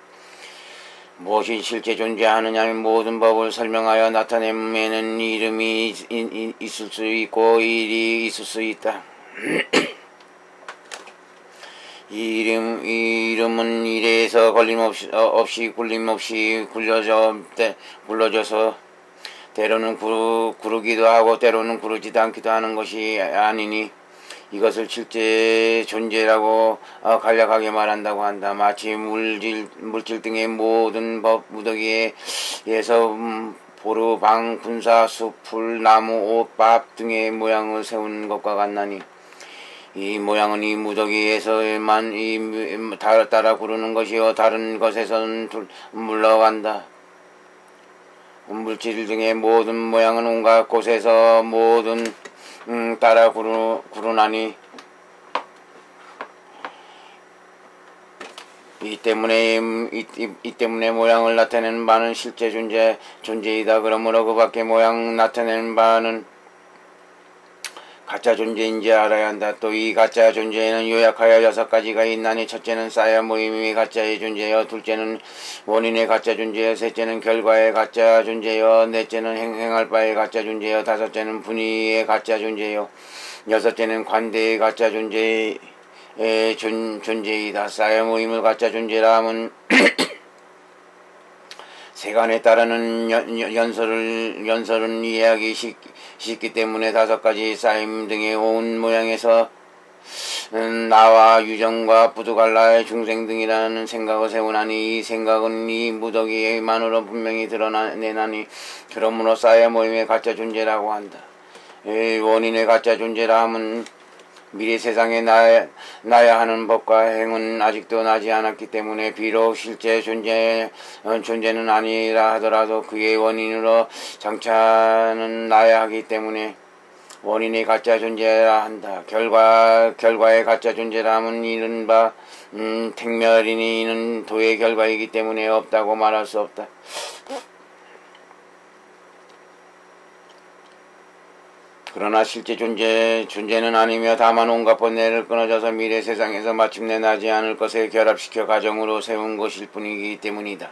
무엇이 실제 존재하느냐면 모든 법을 설명하여 나타내면은 이름이 있을 수 있고 일이 있을 수 있다. 이름은 일에서 걸림없이 굴러져서 때로는 구르기도 하고 때로는 구르지도 않기도 하는 것이 아니니 이것을 실제 존재라고 간략하게 말한다고 한다. 마치 물질 등의 모든 법 무더기에서 보르, 방, 군사, 숲, 풀, 나무, 옷, 밥 등의 모양을 세운 것과 같나니 이 모양은 이 무더기에서만 따라 구르는 것이요 다른 것에서는 물러간다. 물질 등의 모든 모양은 온갖 곳에서 모든 따라 구르나니 이 때문에 모양을 나타내는 바는 실제 존재이다. 그러므로 그 밖에 모양 나타내는 바는 가짜 존재인지 알아야 한다. 또 이 가짜 존재에는 요약하여 6가지가 있나니 첫째는 쌓여 모임의 가짜의 존재여, 둘째는 원인의 가짜 존재여, 셋째는 결과의 가짜 존재여, 넷째는 행할 바의 가짜 존재여, 다섯째는 분위의 가짜 존재여, 여섯째는 관대의 가짜 존재이다. 쌓여 모임을 가짜 존재라 함은 세간에 따르는 연설은 이해하기 쉽기 때문에 5가지 쌓임 등의 온 모양에서 나와 유정과 부두갈라의 중생 등이라는 생각을 세우나니 이 생각은 이 무더기만으로 분명히 드러내나니 그러므로 쌓여 모임의 가짜 존재라고 한다. 원인의 가짜 존재라 함은 미래 세상에 나야 하는 법과 행은 아직도 나지 않았기 때문에 비록 실제 존재는 아니라 하더라도 그의 원인으로 장차는 나야 하기 때문에 원인의 가짜 존재라 한다. 결과의 가짜 존재라 함은 이른바 택멸이니 이는 도의 결과이기 때문에 없다고 말할 수 없다. 그러나 실제 존재는 아니며 다만 온갖 번뇌를 끊어져서 미래 세상에서 마침내 나지 않을 것에 결합시켜 가정으로 세운 것일 뿐이기 때문이다.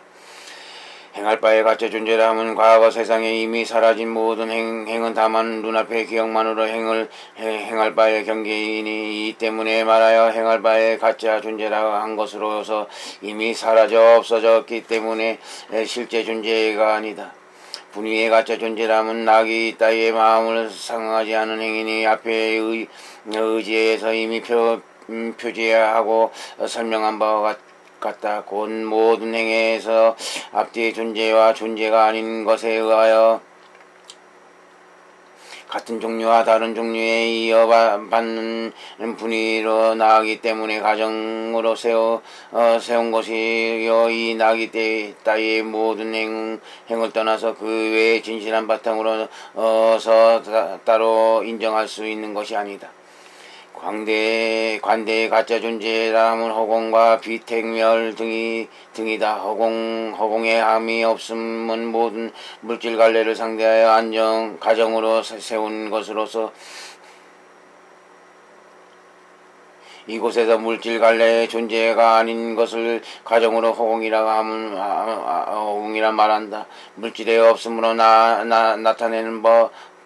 행할 바의 가짜 존재라 함은 과거 세상에 이미 사라진 모든 행은 다만 눈앞의 기억만으로 행할 바의 경계이니 이 때문에 말하여 행할 바의 가짜 존재라 한 것으로서 이미 사라져 없어졌기 때문에 실제 존재가 아니다. 분위의 가짜 존재라면 낙이 따위의 마음을 상하지 않은 행위니 앞에 의지에서 이미 표지하고 설명한 바와 같다. 곧 모든 행위에서 앞뒤의 존재와 존재가 아닌 것에 의하여 같은 종류와 다른 종류에 이어받는 분위로 나가기 때문에 가정으로 세운 것이요 이 나기 따위의 모든 행을 떠나서 그 외에 진실한 바탕으로서 따로 인정할 수 있는 것이 아니다. 관대의 가짜 존재라면 허공과 비택멸 등이다. 허공에 함이 없음은 모든 물질 갈래를 상대하여 가정으로 세운 것으로서 이곳에서 물질 갈래의 존재가 아닌 것을 가정으로 허공이라 말한다. 물질에 없음으로 나타내는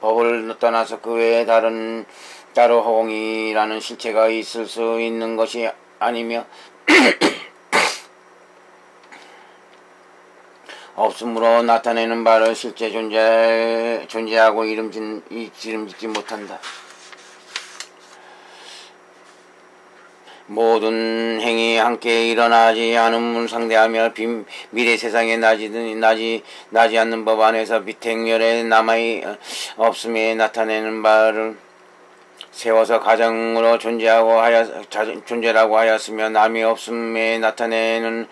법을 떠나서 그 외에 따로 허공이라는 실체가 있을 수 있는 것이 아니며 없음으로 나타내는 바를 실제 존재하고 이름짓지 못한다. 모든 행위 함께 일어나지 않음을 상대하며 미래 세상에 나지 않는 법 안에서 비택멸에 남아 없음에 나타내는 바를 세워서 가정으로 존재라고 하였으며 남이 없음에 나타내는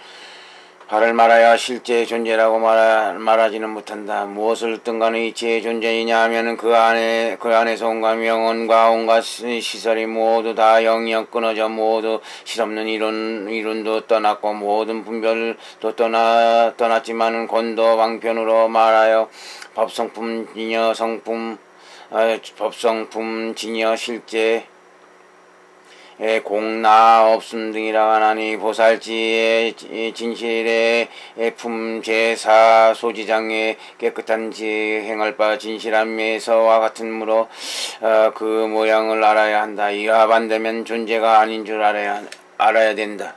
바를 말하여 실제 존재라고 말하지는 못한다. 무엇을 든 간에 이치의 존재이냐 하면은 그 안에서 온갖 명언과 온갖 시설이 모두 다 영영 끊어져 모두 실없는 이론도 떠났고 모든 분별도 떠났지만은 권도 방편으로 말하여 법성품 진여 실제 공나 없음 등이라 하나니 보살지의 진실의 품제사 소지장의 깨끗한 행할 바 진실한 매서와 같으므로 그 모양을 알아야 한다. 이와 반대면 존재가 아닌 줄 알아야 된다.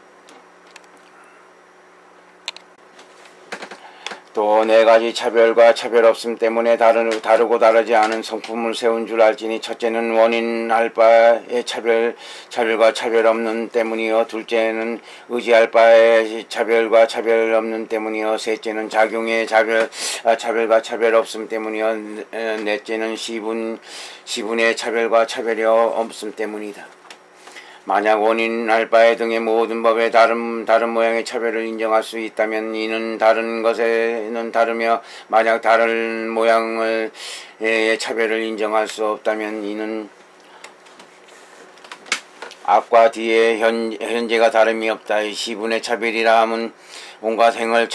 또 네 가지 차별과 차별 없음 때문에 다르고 다르지 않은 성품을 세운 줄 알지니 첫째는 원인할 바의 차별과 차별 없는 때문이요, 둘째는 의지할 바의 차별과 차별 없는 때문이요, 셋째는 작용의 차별과 차별 없음 때문이요, 넷째는 시분의 차별과 차별이 없음 때문이다. 만약 원인할 바의 등의 모든 법에 다른 모양의 차별을 인정할 수 있다면 이는 다른 것에는 다르며, 만약 다른 모양의 차별을 인정할 수 없다면 이는 앞과 뒤의 현재가 다름이 없다. 이 시분의 차별이라 함은 온갖 행을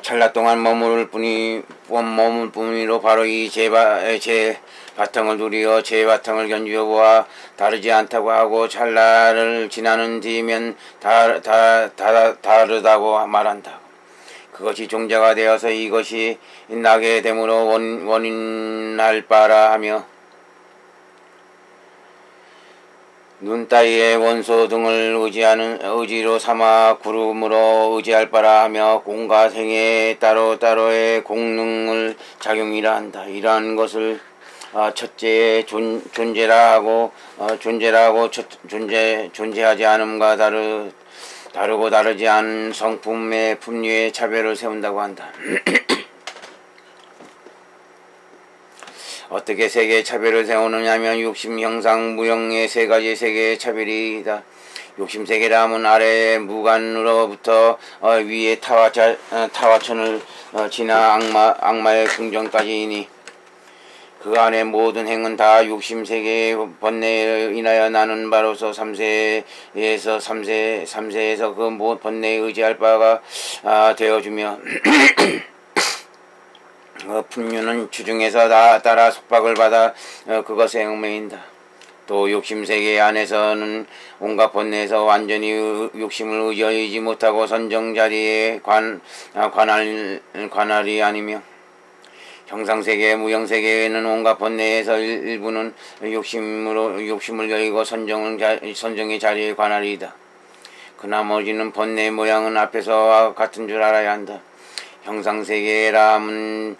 찰나 동안 머물 뿐이로 바로 이 제 바탕을 두리어 제 바탕을 견주어 보아 다르지 않다고 하고 찰나를 지나는 뒤면 다르다고 말한다. 그것이 종자가 되어서 이것이 나게 되므로 원인할 바라 하며, 눈 따위의 원소 등을 의지로 삼아 구름으로 의지할 바라 하며 공과 생의 따로따로의 공능을 작용이라 한다. 이러한 것을 첫째의 존재라고 존재하지 않음과 다르고 다르지 않은 성품의 품류의 차별을 세운다고 한다. 어떻게 세계의 차별을 세우느냐면 육심, 형상, 무형의 세 가지 세계의 차별이다. 육심 세계라 함은 아래의 무간으로부터 위의 타화천을 지나 악마의 궁정까지이니 그 안의 모든 행은 다 육심 세계의 번뇌에 인하여 나는 바로서 3세에서 그 번뇌에 의지할 바가 되어주며 품류는 주중에서 따라 속박을 받아 그것에 얽매인다. 또 욕심세계 안에서는 온갖 번뇌에서 완전히 욕심을 의지하지 못하고 선정자리에 관할이 아니며, 형상세계, 무형세계에는 온갖 번뇌에서 일부는 욕심을 여의고 선정의 자리에 관할이다. 그 나머지는 번뇌의 모양은 앞에서와 같은 줄 알아야 한다. 형상세계라 함은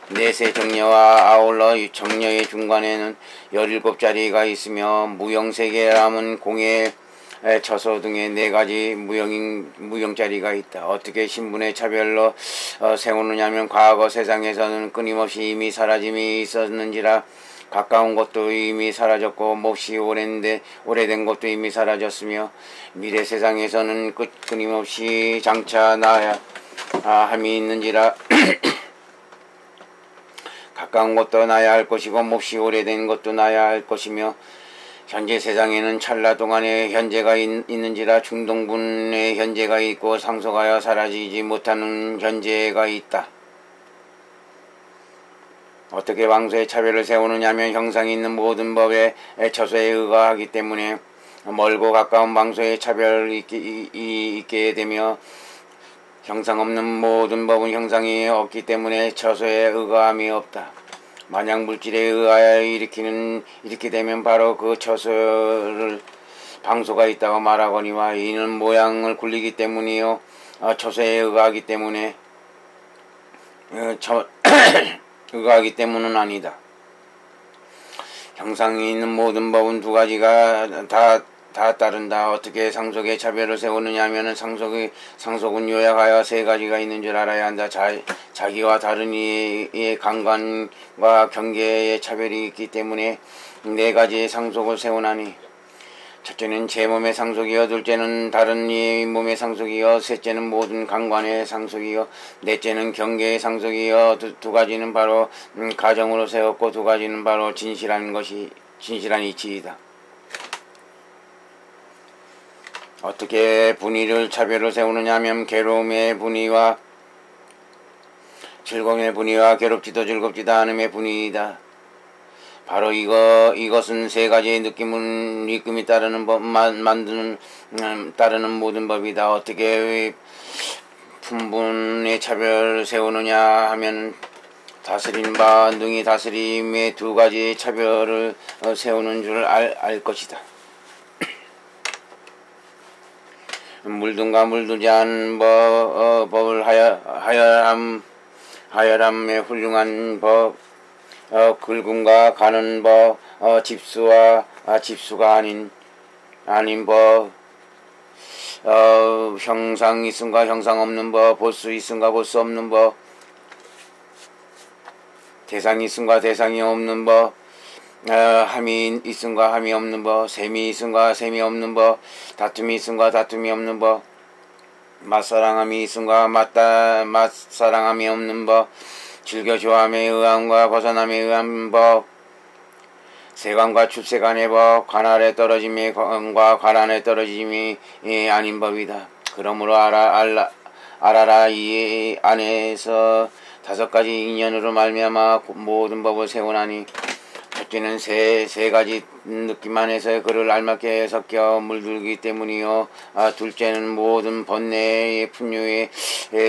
내세 정녀와 아울러 정녀의 중간에는 17자리가 있으며, 무형세계라 함은 공의 처소 등의 4가지 무형자리가 있다. 어떻게 신분의 차별로 세우느냐면 과거 세상에서는 끊임없이 이미 사라짐이 있었는지라 가까운 것도 이미 사라졌고 몹시 오래된 것도 이미 사라졌으며, 미래 세상에서는 끊임없이 장차 나야 함이 있는지라 가까운 것도 나야 할 것이고 몹시 오래된 것도 나야 할 것이며, 현재 세상에는 찰나 동안의 현재가 있는지라 중동분의 현재가 있고 상속하여 사라지지 못하는 현재가 있다. 어떻게 왕소의 차별을 세우느냐면 형상이 있는 모든 법의 처소에 의거하기 때문에 멀고 가까운 왕소의 차별이 있게 되며, 형상 없는 모든 법은 형상이 없기 때문에 처소에 의거함이 없다. 만약 물질에 의하여 일으키게 되면 바로 그 처소를 방소가 있다고 말하거니와 이는 모양을 굴리기 때문이요 처소에 의거하기 때문에 의거하기 때문은 아니다. 형상이 있는 모든 법은 두 가지가 다 따른다. 어떻게 상속의 차별을 세우느냐 하면은 상속은 요약하여 3가지가 있는 줄 알아야 한다. 자기와 다른 이의 강관과 경계의 차별이 있기 때문에 4가지의 상속을 세우나니, 첫째는 제 몸의 상속이요, 둘째는 다른 이의 몸의 상속이요, 셋째는 모든 강관의 상속이요, 넷째는 경계의 상속이요. 두 가지는 바로 가정으로 세웠고 2가지는 바로 진실한 이치이다. 어떻게 분의를 차별을 세우느냐 하면 괴로움의 분의와 즐거움의 분의와 괴롭지도 즐겁지도 않음의 분의이다. 바로 이것은 3가지의 느낌이 따르는 따르는 모든 법이다. 어떻게 품분의 차별을 세우느냐 하면 다스린 바 능히 다스림의 2가지의 차별을 세우는 줄 알 것이다. 물든가 물들지 않은 법을 하열함의 훌륭한 법, 긁음과 가는 법, 집수가 아닌 법, 형상 있음과 형상 없는 법, 보수 있음과 보수 없는 법, 대상이 있음과 대상이 없는 법, 함이 있음과 함이 없는 법, 셈이 있음과 셈이 없는 법, 다툼이 있음과 다툼이 없는 법, 맛사랑함이 있음과 맛사랑함이 없는 법, 즐겨 좋아함에 의함과 벗어남에 의한 법, 세간과 출세간의 법, 관할에 떨어짐과 관할에 떨어짐이 아닌 법이다. 그러므로 알아라. 이 안에서 5가지 인연으로 말미암아 모든 법을 세우나니, 첫째는 세 가지 느낌 안에서 그를 알맞게 섞여 물들기 때문이요. 둘째는 모든 번뇌의 풍류의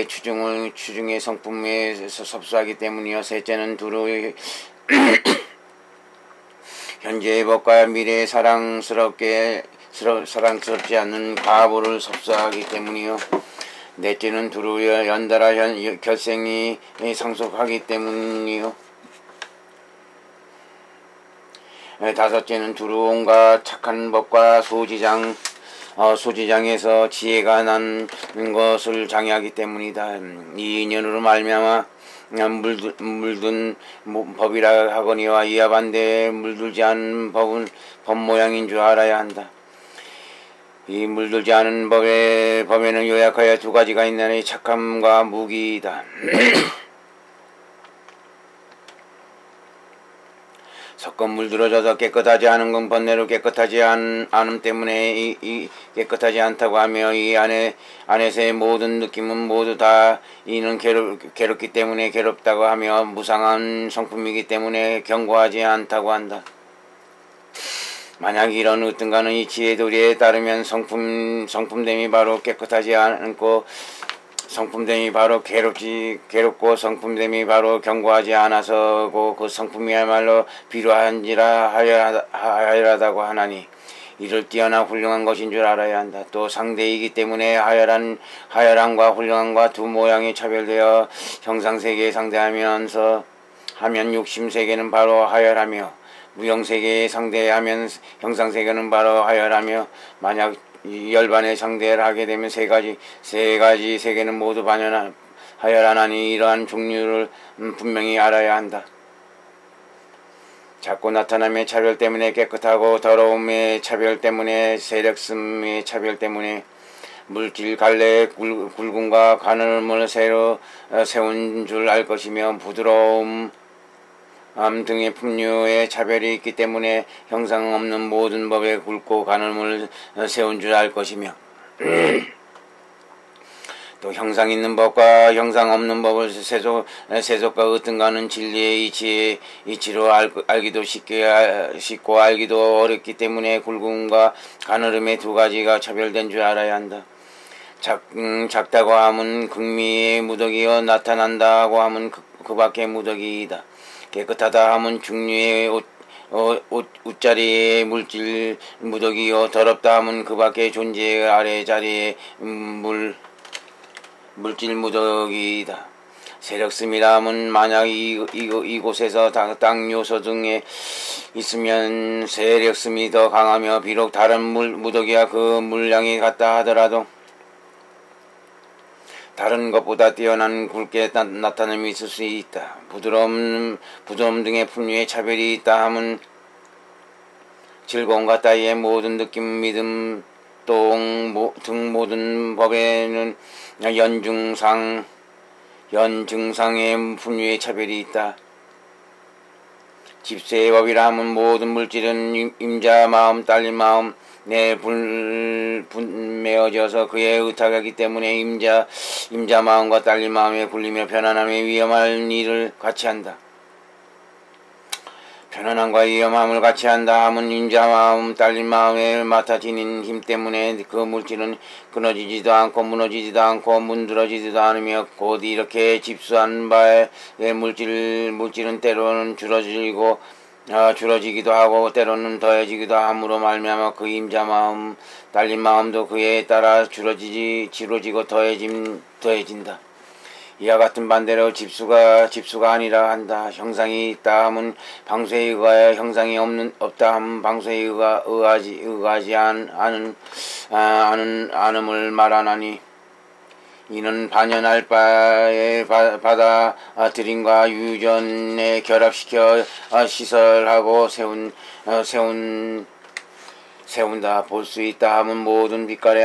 추중의 성품에 섭수하기 때문이요. 셋째는 두루 현재의 법과 미래의 사랑스럽지 않는 과보를 섭수하기 때문이요. 넷째는 두루 연달아 결생이 상속하기 때문이요. 다섯째는 두루 온갖 착한 법과 소지장에서 지혜가 난 것을 장애하기 때문이다. 이 인연으로 말미암아 물든 법이라 하거니와 이와 반대에 물들지 않은 법은 법 모양인 줄 알아야 한다. 이 물들지 않은 법에는 요약하여 2가지가 있나니 착함과 무기이다. 섞어 물들어져서 깨끗하지 않은 건 번뇌로 깨끗하지 않음 때문에 깨끗하지 않다고 하며, 이 안에서의 모든 느낌은 모두 다 이는 괴롭기 때문에 괴롭다고 하며, 무상한 성품이기 때문에 견고하지 않다고 한다. 만약 이런 어떤가는 이 지혜도리에 따르면 성품됨이 바로 깨끗하지 않고, 성품됨이 바로 괴롭고, 성품됨이 바로 견고하지 않아서고, 그 성품이야말로 비루한지라 하열하다고 하나니, 이를 뛰어나 훌륭한 것인 줄 알아야 한다. 또 상대이기 때문에 하열함과 훌륭함과 두 모양이 차별되어 형상세계에 상대하면서 하면 육심세계는 바로 하열하며, 무형세계에 상대하면 형상세계는 바로 하열하며, 만약 열반의 상대를 하게 되면 세 가지 세계는 모두 하열하나니, 이러한 종류를 분명히 알아야 한다. 자꾸 나타남의 차별 때문에 깨끗하고, 더러움의 차별 때문에 세력심의 차별 때문에 물질 갈래 굵음과 가늠을 새로 세운 줄 알 것이며, 부드러움 등의 풍류의 차별이 있기 때문에 형상 없는 모든 법에 굵고 가늠을 세운 줄 알 것이며, 또 형상 있는 법과 형상 없는 법을 세속과 어떤가는 진리의 이치로 알기도 쉽고 알기도 어렵기 때문에 굵음과 가느름의 2가지가 차별된 줄 알아야 한다. 작다고 하면 극미의 무덕이요, 나타난다고 하면 그 밖의 무덕이다. 깨끗하다 하면 중류의 옷자리의 물질 무덕이요, 더럽다 하면 그 밖의 존재의 아래 자리의 물질 무덕이다. 세력심이라 하면 만약 이곳에서 땅 요소 등에 있으면 세력심이 더 강하며, 비록 다른 무덕이야 그 물량이 같다 하더라도 다른 것보다 뛰어난 굵게 나타남이 있을 수 있다. 부드러움 등의 풍류의 차별이 있다 하면 즐거움과 따위의 모든 느낌, 믿음 등 모든 법에는 연증상의 풍류의 차별이 있다. 집세의 법이라 하면 모든 물질은 임자 마음, 딸린 마음 내 분매어져서 그에 의탁하기 때문에 임자 마음과 딸린 마음에 굴리며 편안함에 위험한 일을 같이 한다. 편안함과 위험함을 같이 한다 하면 임자 마음, 딸린 마음에 맡아 지닌 힘 때문에 그 물질은 끊어지지도 않고 무너지지도 않고 문드러지지도 않으며, 곧 이렇게 집수한 바에 물질은 때로는 줄어들고 줄어지기도 하고 때로는 더해지기도 함으로 말미암아 그 임자 마음 딸린 마음도 그에 따라 지루지고 더해진다. 이와 같은 반대로 집수가 아니라 한다. 형상이 있다 함은 방수에 의하여 형상이 없다 함은 방수에 의하지 않음을 말하나니 이는 반연할 바에 받아들임과 유전에 결합시켜 시설하고 세운다. 볼 수 있다 함은 모든 빛깔의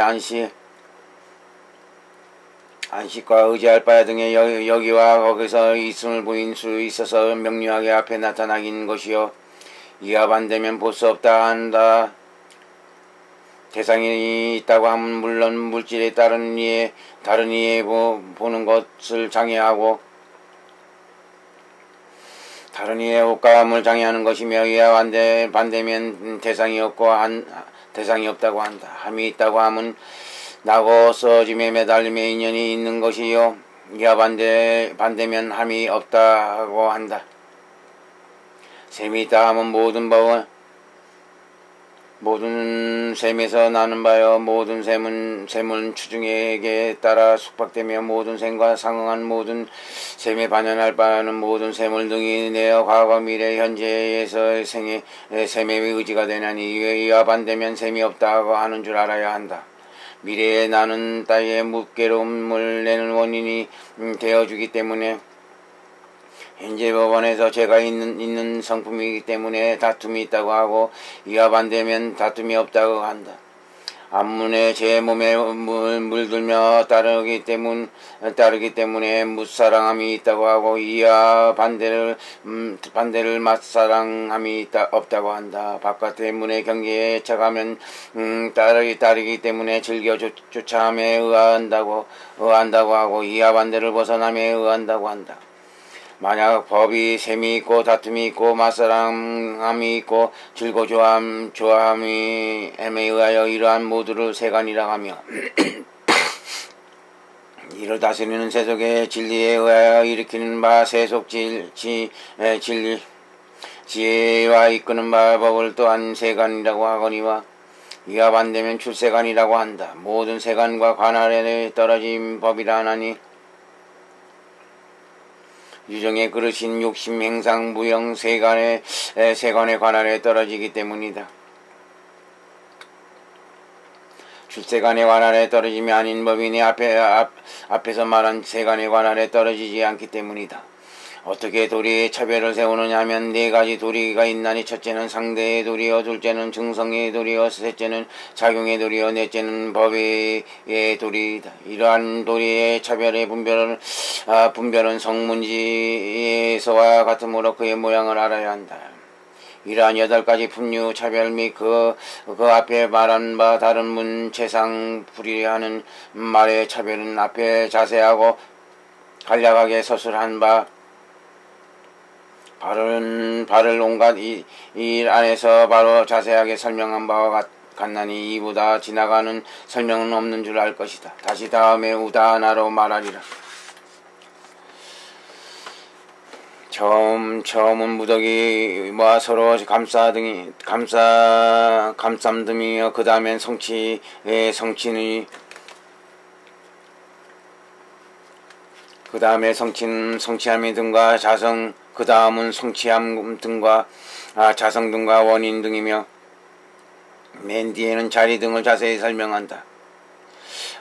안식과 의지할 바 등의 여기와 거기서 있음을 보인 수 있어서 명료하게 앞에 나타나긴 것이요. 이와 반대면 볼 수 없다 한다. 대상이 있다고 하면 물론 물질의 다른 이에 보는 것을 장애하고 다른 이의 옷감을 장애하는 것이며 이와 반대면 대상이 없다고 한다. 함이 있다고 하면 나고 써짐에 매달림의 인연이 있는 것이요. 이와 반대면 함이 없다고 한다. 셈이 있다 하면 모든 셈에서 나는 바요. 모든 셈은 추중에게 따라 숙박되며 모든 셈과 상응한 모든 셈에 반연할 바는 모든 셈을 등이 내어 과거 미래 현재에서 셈의 의지가 되나니 이와 반대면 셈이 없다고 하는 줄 알아야 한다. 미래에 나는 따위의 무괴로움을 내는 원인이 되어주기 때문에 현재 법원에서 죄가 있는 성품이기 때문에 다툼이 있다고 하고 이와 반대면 다툼이 없다고 한다. 앞문에 제 몸에 물들며 따르기 때문에 무사랑함이 있다고 하고 이와 반대를 맞사랑함이 없다고 한다. 바깥의 문의 경계에 차가면 따르기 때문에 즐겨 조차함에 의한다고 하고 이와 반대를 벗어남에 의한다고 한다. 만약 법이 셈이 있고 다툼이 있고 맞사랑함이 있고 조함이 엠에 의하여 이러한 모두를 세간이라 하며 이를 다스리는 세속의 진리에 의하여 일으키는 바 세속 진리 지혜와 이끄는 바 법을 또한 세간이라고 하거니와 이와 반대면 출세간이라고 한다. 모든 세간과 관할에 떨어진 법이라 하나니 유정에 그르신 욕심 행상 무형 세간의 관할에 떨어지기 때문이다. 출세간의 관할에 떨어짐이 아닌 법이니 앞에서 말한 세간의 관할에 떨어지지 않기 때문이다. 어떻게 도리의 차별을 세우느냐 하면 네 가지 도리가 있나니 첫째는 상대의 도리요, 둘째는 증성의 도리요, 셋째는 작용의 도리요, 넷째는 법의 도리이다. 이러한 도리의 차별의 분별은 성문지에서와 같으므로 그의 모양을 알아야 한다. 이러한 8가지 분류 차별 및 그 앞에 말한 바 다른 문체상 불이하는 말의 차별은 앞에 자세하고 간략하게 서술한 바 발을 온갖 일 안에서 바로 자세하게 설명한 바와 같나니 이보다 지나가는 설명은 없는 줄 알 것이다. 다시 다음에 우다나로 말하리라. 처음은 무더기와 서로 감쌈듬이며 그 다음엔 성취함이 등과 자성, 그 다음은 성취함 등과 자성 등과 원인 등이며 맨 뒤에는 자리 등을 자세히 설명한다.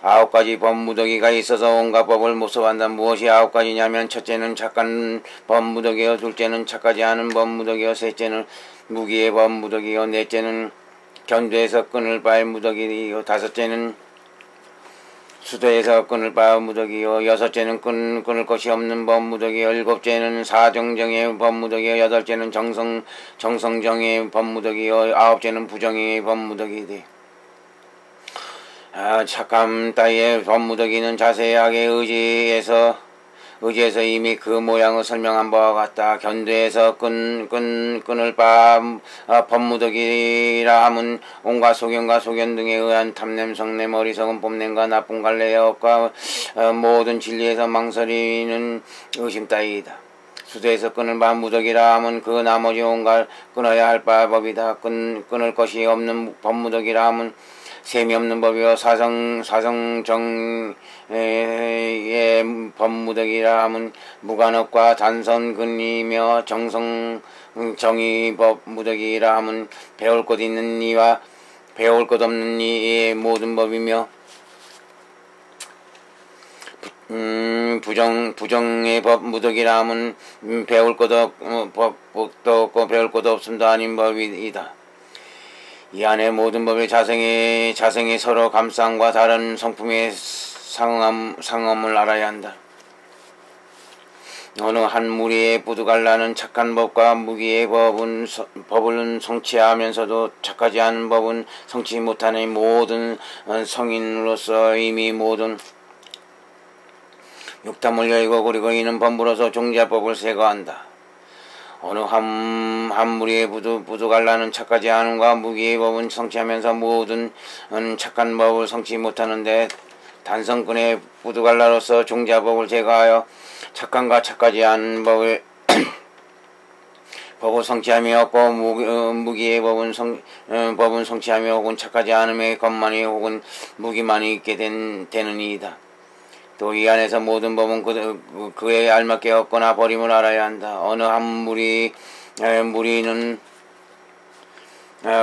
9가지 법무더기가 있어서 온갖 법을 모습한다. 무엇이 9가지냐면 첫째는 착한 법무더기요, 둘째는 착하지 않은 법무더기요, 셋째는 무기의 법무더기요, 넷째는 견도에서 끊을 바의 무더기요, 다섯째는 수도에서 끊을 바 무더기요, 여섯째는 끊을 것이 없는 법무더기요, 일곱째는 사정정의 법무더기요, 여덟째는 정성정의 법무더기요, 아홉째는 부정의 법무더기이되 착함 따위의 법무더기는 자세하게 의지에서 이미 그 모양을 설명한 바와 같다. 견도에서 끊을 바 법무더기라 함은 온갖 소견과 소견 등에 의한 탐냄, 성냄, 어리석은 뽐냄과 나쁜 갈래의 업과 모든 진리에서 망설이는 의심 따위이다. 수도에서 끊을 바 무덕이라 함은 그 나머지 온갖 끊어야 할 바 법이다. 끊을 것이 없는 법무덕이라 함은 셈이 없는 법이요 사성정의 법무덕이라 함은 무간업과 단선근이며 정성정의 법무덕이라 함은 배울 것 있는 이와 배울 것 없는 이의 모든 법이며 부정의 법무덕이라 함은 배울 것도 없고 배울 것도 없음도 아닌 법이다. 이 안에 모든 법의 자성이 서로 감상과 다른 성품의 상엄을 알아야 한다. 어느 한 무리의 부두갈라는 착한 법과 무기의 법을 성취하면서도 착하지 않은 법은 성취 못하는 모든 성인으로서 이미 모든 육탐을 열고 그리고 이는 범부로서 종자법을 세거한다. 어느 한 무리의 부두갈라는 착하지 않음과 무기의 법은 성취하면서 모든 착한 법을 성취 못하는데 단성근의 부두갈라로서 종자법을 제거하여 착한과 착하지 않은 법을 성취함이 없고 무기의 법은 성취함이 혹은 착하지 않음의 것만이 혹은 무기만이 있게 되는 이이다. 또 이 안에서 모든 법은 그에 알맞게 없거나 버림을 알아야 한다. 어느 한 무리는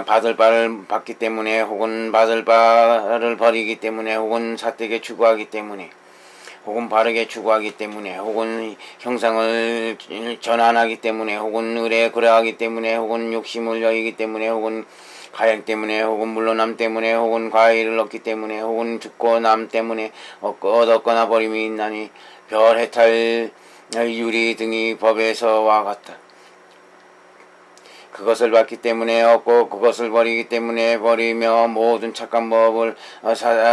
받을 바를 받기 때문에 혹은 받을 바를 버리기 때문에 혹은 사택에 추구하기 때문에 혹은 바르게 추구하기 때문에 혹은 형상을 전환하기 때문에 혹은 의뢰에 그러하기 때문에 혹은 욕심을 여기기 때문에 혹은 가행 때문에 혹은 물러남 때문에 혹은 과일을 얻기 때문에 혹은 죽고 남 때문에 얻었거나 버림이 있나니 별, 해탈, 유리 등이 법에서와 같다. 그것을 받기 때문에 얻고 그것을 버리기 때문에 버리며 모든 착한 법을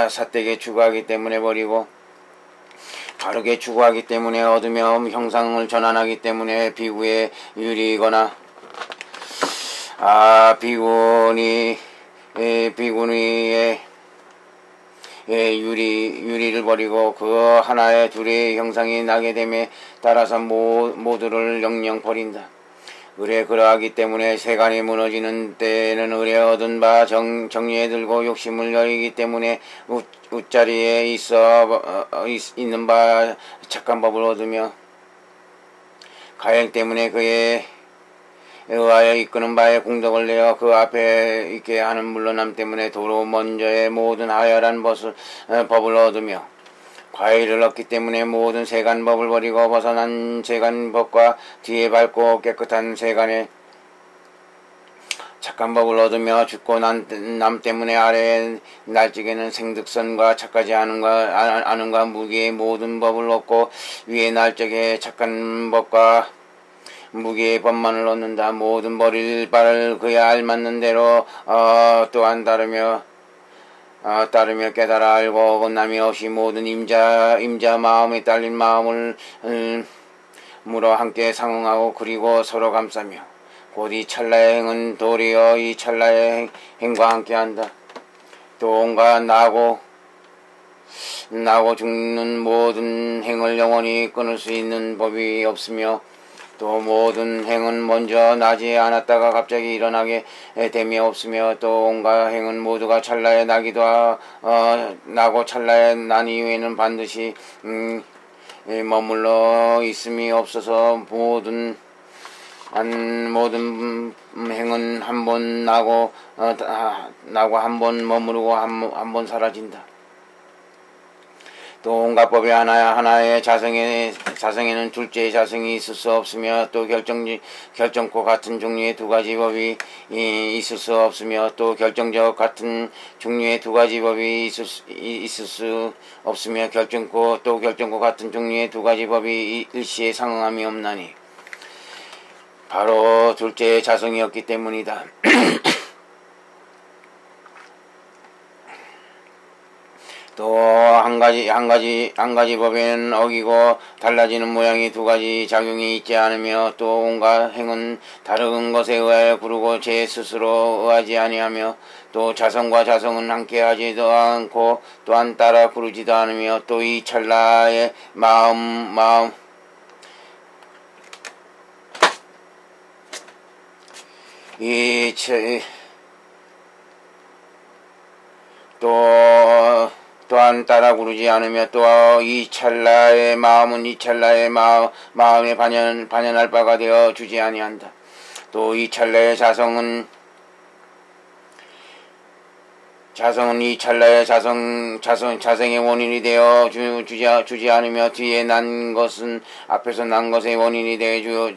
사택에 추구하기 때문에 버리고 바르게 추구하기 때문에 얻으며 형상을 전환하기 때문에 비구의 유리이거나 비구니의 유리를 버리고 그 하나의 둘의 형상이 나게 됨에 따라서 모두를 영영 버린다. 의뢰 그러하기 때문에 세간이 무너지는 때에는 의뢰 얻은 바 정리에 들고 욕심을 여기기 때문에 웃자리에 있는 바 착한 법을 얻으며 가행 때문에 그에 의하여 이끄는 바에 공덕을 내어 그 앞에 있게 하는 물러남 때문에 도로 먼저의 모든 하열한 법을 얻으며 과일을 얻기 때문에 모든 세간법을 버리고 벗어난 세간법과 뒤에 밝고 깨끗한 세간의 착한 법을 얻으며 죽고 남 때문에 아래의 날직에는 생득선과 착하지 않은가 무기의 모든 법을 얻고 위에 날적에 착한 법과 무기의 법만을 얻는다. 모든 버릴 바를 그에 알맞는 대로 또한 따르며 깨달아 알고 어긋남이 없이 모든 임자 마음에 딸린 마음을 물어 함께 상응하고 그리고 서로 감싸며 곧 이 찰나의 행은 도리어 이 찰나의 행과 함께한다. 또 온갖 나고 죽는 모든 행을 영원히 끊을 수 있는 법이 없으며 또 모든 행은 먼저 나지 않았다가 갑자기 일어나게 됨이 없으며 또 온갖 행은 모두가 찰나에 나기도 나고 찰나에 난 이후에는 반드시 머물러 있음이 없어서 모든 행은 한 번 나고 한 번 머무르고 한 번 사라진다. 또 온갖 법의 하나의 자성에는 둘째의 자성이 있을 수 없으며 또 결정코 같은 종류의 두 가지 법이 있을 수 없으며 또 결정적 같은 종류의 두 가지 법이 있을 수 없으며 결정코 같은 종류의 두 가지 법이 일시에 상응함이 없나니 바로 둘째의 자성이었기 때문이다. 또 한 가지 법에는 어기고 달라지는 모양이 두 가지 작용이 있지 않으며 또 온갖 행은 다른 것에 의하여 구르고 제 스스로 의하지 아니하며 또 자성과 자성은 함께하지도 않고 또한 따라 구르지도 않으며 또 이 찰나의 마음 또한 따라 구르지 않으며 또 이 찰나의 마음은 이 찰나의 마음에 반연할 바가 되어 주지 아니한다. 또 이 찰나의 자성은 이 찰나의 자성의 원인이 되어 주지 않으며 뒤에 난 것은 앞에서 난 것의 원인이 되어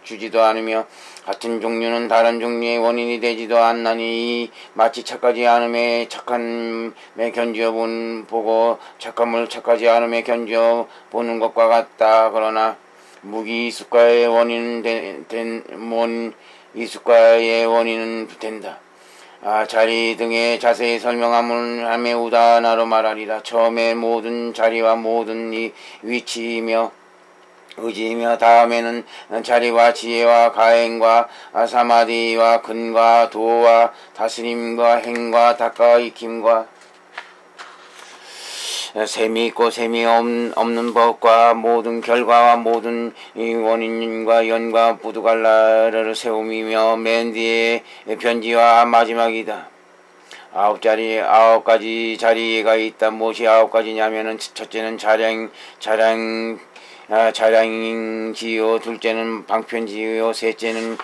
주지도 않으며 같은 종류는 다른 종류의 원인이 되지도 않나니 마치 착하지 않음에 착함에 견지어 보고 착함을 착하지 않음에 견지어 보는 것과 같다. 그러나 무기이숙과의 원인은 이숙과의 원인은 된다. 자리 등의 자세히 설명함에 우다나로 말하리라. 처음에 모든 자리와 모든 이 위치이며 의지이며 다음에는 자리와 지혜와 가행과 사마디와 근과 도와 다스림과 행과 닦아 익힘과 셈이 있고 셈이 없는 법과 모든 결과와 모든 원인과 연과 부두갈라를 세움이며 맨 뒤에 변지와 마지막이다. 아홉 가지 자리가 있다. 무엇이 아홉 가지냐면은 첫째는 자량지요, 둘째는 방편지요, 셋째는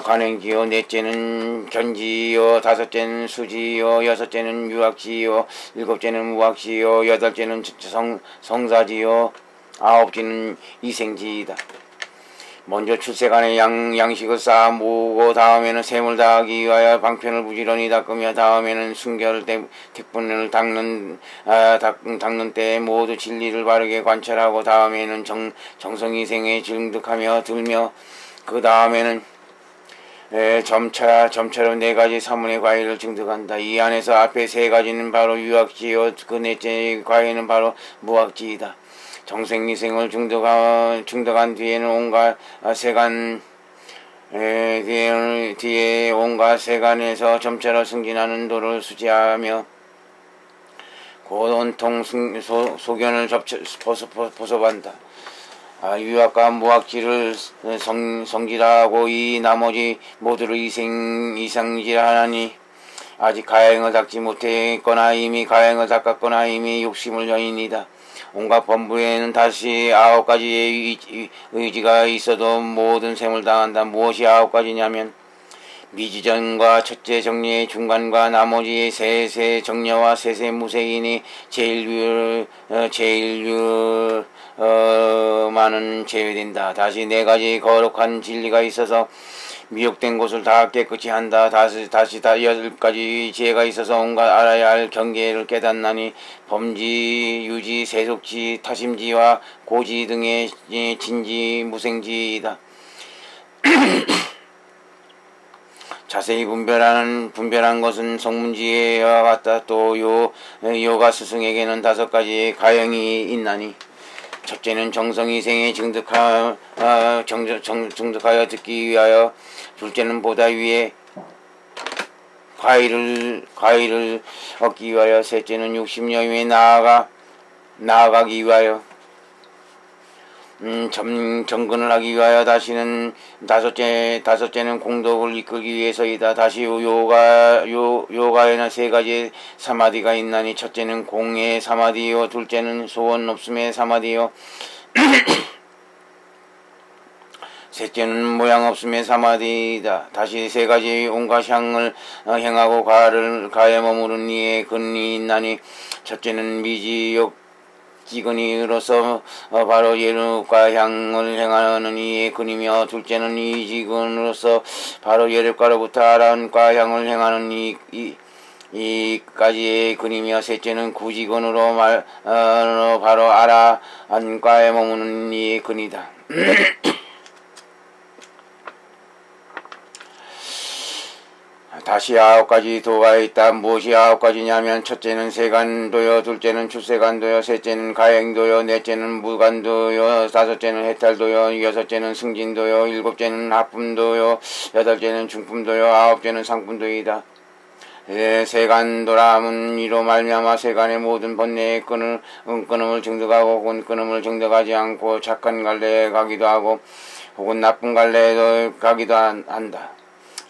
관행지요, 넷째는 견지요, 다섯째는 수지요, 여섯째는 유학지요, 일곱째는 무학지요, 여덟째는 성사지요, 아홉째는 이생지이다. 먼저 출세간에 양식을 쌓아 모으고 다음에는 셈을 다하기 위하여 방편을 부지런히 닦으며 다음에는 순결 택분을 닦는 때에 모두 진리를 바르게 관찰하고 다음에는 정성이생에 증득하며 들며 그 다음에는 점차로 네 가지 사문의 과일을 증득한다. 이 안에서 앞에 세 가지는 바로 유학지요, 그 넷째 과일은 바로 무학지이다. 정생이생을 증득한 뒤에는 온갖 뒤에 온갖 세간에서 점차로 승진하는 도를 수지하며 곧 온통 소견을 보섭한다. 유학과 무학지를 성질하고 이 나머지 모두를 이상질하나니 아직 가행을 닦지 못했거나 이미 가행을 닦았거나 이미 욕심을 여인이다. 온갖 범부에는 다시 아홉 가지의 의지가 있어도 모든 셈을 당한다. 무엇이 아홉 가지냐면 미지정과 첫째 정리의 중간과 나머지 세세 정려와 세세 무색이니 제일류만은 제외된다. 다시 네 가지 거룩한 진리가 있어서 미혹된 곳을 다 깨끗이 한다. 다시 여덟 가지 지혜가 있어서 온갖 알아야 할 경계를 깨닫나니 범지, 유지, 세속지, 타심지와 고지 등의 진지, 무생지이다. 자세히 분별한 것은 성문지혜와 같다. 또 요가 스승에게는 다섯 가지의 가형이 있나니 첫째는 정성이생에 증득하여 듣기 위하여, 둘째는 보다 위에 과일을 얻기 위하여, 셋째는 육심여임에 나아가기 위하여, 정근을 하기 위하여, 다섯째는 공덕을 이끌기 위해서이다. 다시 요가에는 세 가지의 사마디가 있나니 첫째는 공의 사마디요, 둘째는 소원 없음의 사마디요, 셋째는 모양 없음의 사마디이다. 다시 세 가지 온갖 향을 행하고 가에 머무른 이의 근이 있나니 첫째는 미지욕 지근이로서 바로 예력과 향을 행하는 이의 근이며, 둘째는 이지근으로서 바로 예력과로부터 아라한과 향을 행하는 이까지의 근이며, 셋째는 구지근으로 바로 아라한과에 머무는 이의 근이다. 다시 아홉 가지 도가 있다. 무엇이 아홉 가지냐면 첫째는 세간도요, 둘째는 출세간도요, 셋째는 가행도요, 넷째는 무간도요, 다섯째는 해탈도요, 여섯째는 승진도요, 일곱째는 하품도요, 여덟째는 중품도요, 아홉째는 상품도이다. 세간도람은 이로 말미암아 세간의 모든 번뇌의 끊음을 증득하고 혹은 끊음을 증득하지 않고 착한 갈래에 가기도 하고 혹은 나쁜 갈래에 가기도 한다.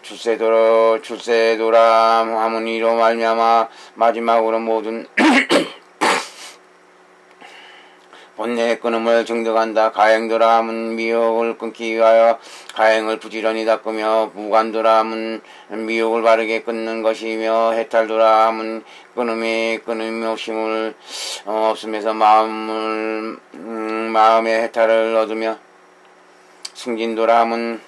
출세도라 하면 이로 말미암아 마지막으로 모든 본래의 끊음을 증득한다. 가행도라 하면 미혹을 끊기 위하여 가행을 부지런히 닦으며, 무간도라 하면 미혹을 바르게 끊는 것이며, 해탈도라 하면 끊음이 없음을 없음에서 마음의 해탈을 얻으며, 승진도라 하면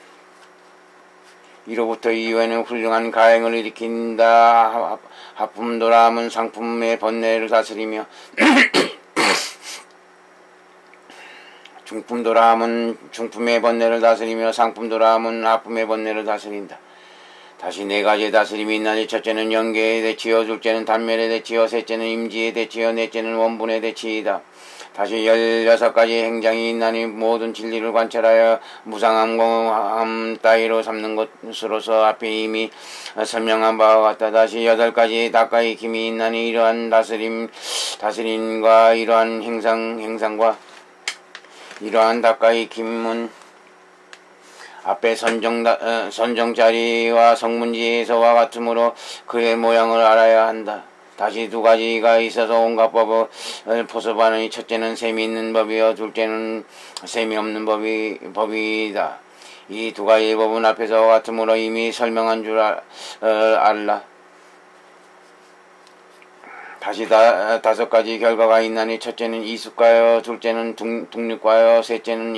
이로부터 이후에는 훌륭한 가행을 일으킨다. 하품도라 하면 상품의 번뇌를 다스리며, 중품도라 하면 중품의 번뇌를 다스리며, 상품도라 하면 하품의 번뇌를 다스린다. 다시 네 가지의 다스림이 있나니, 첫째는 영계의 대치요, 둘째는 단멸의 대치요, 셋째는 임지의 대치요, 넷째는 원분의 대치이다. 다시 16가지 행장이 있나니, 모든 진리를 관찰하여 무상함 따위로 삼는 것으로서 앞에 이미 설명한 바와 같다. 다시 8가지 다가의 힘이 있나니, 이러한 다스림과 이러한 행상과 이러한 다가의 김은 앞에 선정자리와 성문지에서와 같으므로 그의 모양을 알아야 한다. 다시 2가지가 있어서 온갖 법을 포섭하느니, 첫째는 셈이 있는 법이요, 둘째는 셈이 없는 법이다. 이 2가지의 법은 앞에서 같으므로 이미 설명한 줄 알라. 다시 5가지 결과가 있나니, 첫째는 이숙과요, 둘째는 독립과요, 셋째는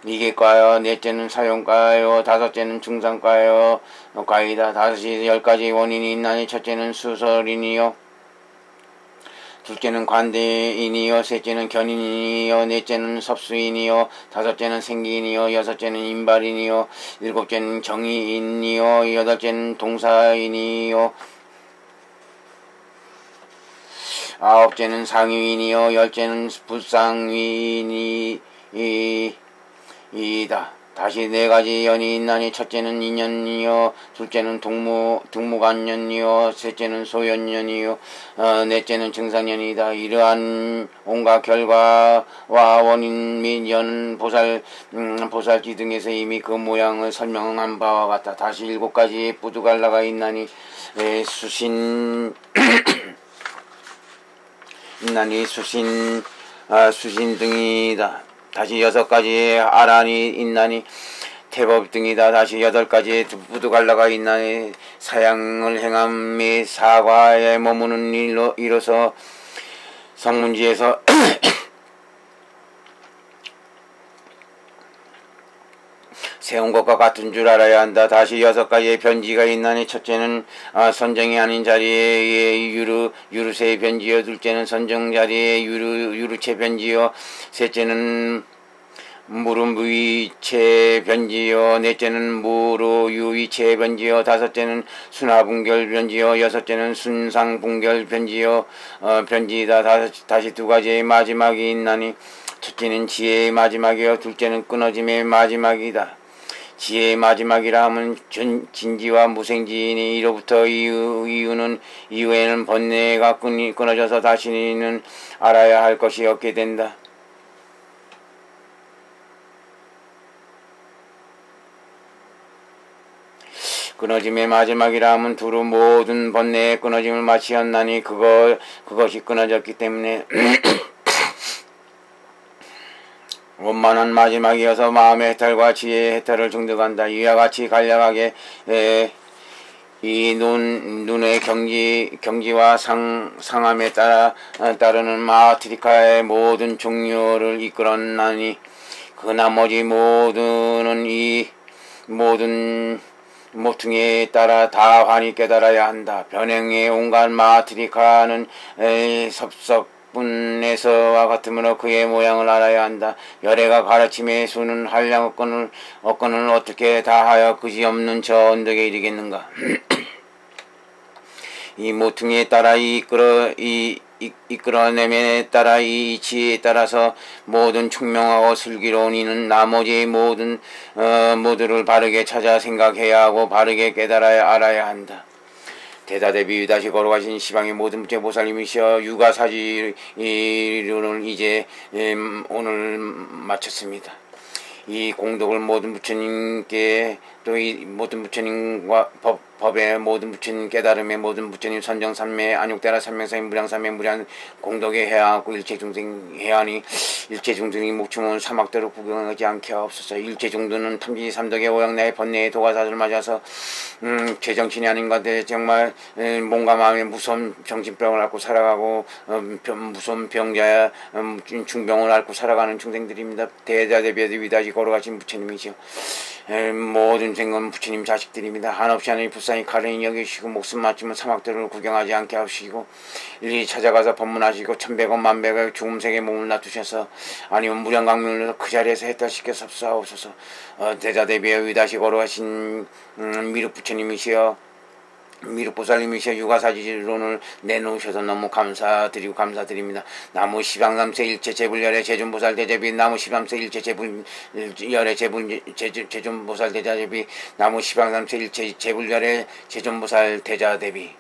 이계과요, 넷째는 사용과요, 다섯째는 중상과요, 과이다. 다시 10가지 원인이 있나니, 첫째는 수설인이요, 둘째는 관대인이요, 셋째는 견인이요, 넷째는 섭수인이요, 다섯째는 생기인이요, 여섯째는 인발인이요, 일곱째는 정의인이요, 여덟째는 동사인이요, 아홉째는 상위인이요, 열째는 불상위인이다. 다시 4가지 연이 있나니, 첫째는 인연이요, 둘째는 등무간연이요, 셋째는 소연연이요, 넷째는 증상연이다. 이러한 온갖 결과와 원인 및 연, 보살기 등에서 이미 그 모양을 설명한 바와 같다. 다시 7가지 부두갈라가 있나니, 수신 등이다. 다시 6가지의 아란이 있나니, 태법 등이다. 다시 8가지의 부두갈라가 있나니, 사양을 행함 및 사과에 머무는 이로서 성문지에서 세운 것과 같은 줄 알아야 한다. 다시 6가지의 변지가 있나니, 첫째는 선정이 아닌 자리에 유르세의 변지요, 둘째는 선정 자리에 유르체 변지요, 셋째는 무름부이체 변지요, 넷째는 무루유이체 변지요, 다섯째는 순화분결 변지요, 여섯째는 순상분결 변지요, 변지이다. 다시 2가지의 마지막이 있나니, 첫째는 지혜의 마지막이요, 둘째는 끊어짐의 마지막이다. 지혜의 마지막이라 하면 진지와 무생지이니, 이로부터 이후에는 번뇌가 끊어져서 다시는 알아야 할 것이 없게 된다. 끊어짐의 마지막이라 하면 두루 모든 번뇌의 끊어짐을 마치었나니, 그것이 끊어졌기 때문에 원만한 마지막이어서 마음의 해탈과 지혜의 해탈을 증득한다. 이와 같이 간략하게 이 눈의 경지와 상함에 따르는 마하트리카의 모든 종류를 이끌었나니, 그 나머지 모든 모퉁이에 따라 다 환히 깨달아야 한다. 변행의 온갖 마하트리카는 섭섭분에서와 같으므로 그의 모양을 알아야 한다. 열애가 가르침의 수는 한량 업권을 어떻게 다하여 그지없는 저 언덕에 이르겠는가. 이 모퉁이에 따라 이끌어내면에 따라 이 이치에 따라서 모든 총명하고 슬기로운 이는 나머지 모두를 바르게 찾아 생각해야 하고 바르게 깨달아야 알아야 한다. 대다대비 다시 걸어가신 시방의 모든 무체 보살님이시여, 육아사지를 이제 오늘 마쳤습니다. 이 공덕을 모든 부처님께 또 이 모든 부처님과 법의 모든 부처님 깨달음의 모든 부처님 선정 삼매 안욕대라 삼명사인 무량삼매 무량 공덕에 해하고 일체 중생 해하니 일체 중생이 목숨은 사막대로 구경하지 않게 하옵소서. 일체 중도는 탐지 삼덕의 오양나의 번뇌의 도가사를 맞아서 제정신이 아닌가 돼 정말 몸과 마음의 무서운 정신병을 앓고 살아가고 무서운 병자야 중병을 앓고 살아가는 중생들입니다. 대자대비하되 위다시 걸어가신 부처님이시여 모든 생은 부처님 자식들입니다. 한없이 하나님 불쌍히 가련히 여기시고 목숨 맞추면 사막대로를 구경하지 않게 하시고 일일이 찾아가서 법문하시고 천백억 만백억 죽음세계 몸을 놔두셔서 아니면 무량광명으로 그 자리에서 해탈시켜 섭사하옵소서. 대자대비에 위다시 걸어가신 미륵 부처님이시여 미륵보살님이시여 육아사지론을 내놓으셔서 너무 감사드립니다. 나무 시방삼세 일체 제불열의 제존보살 대제비 나무 시방삼세 일체 제불열의 제존보살 대자대비 나무 시방삼세 일체 제불열의 제존보살 대자대비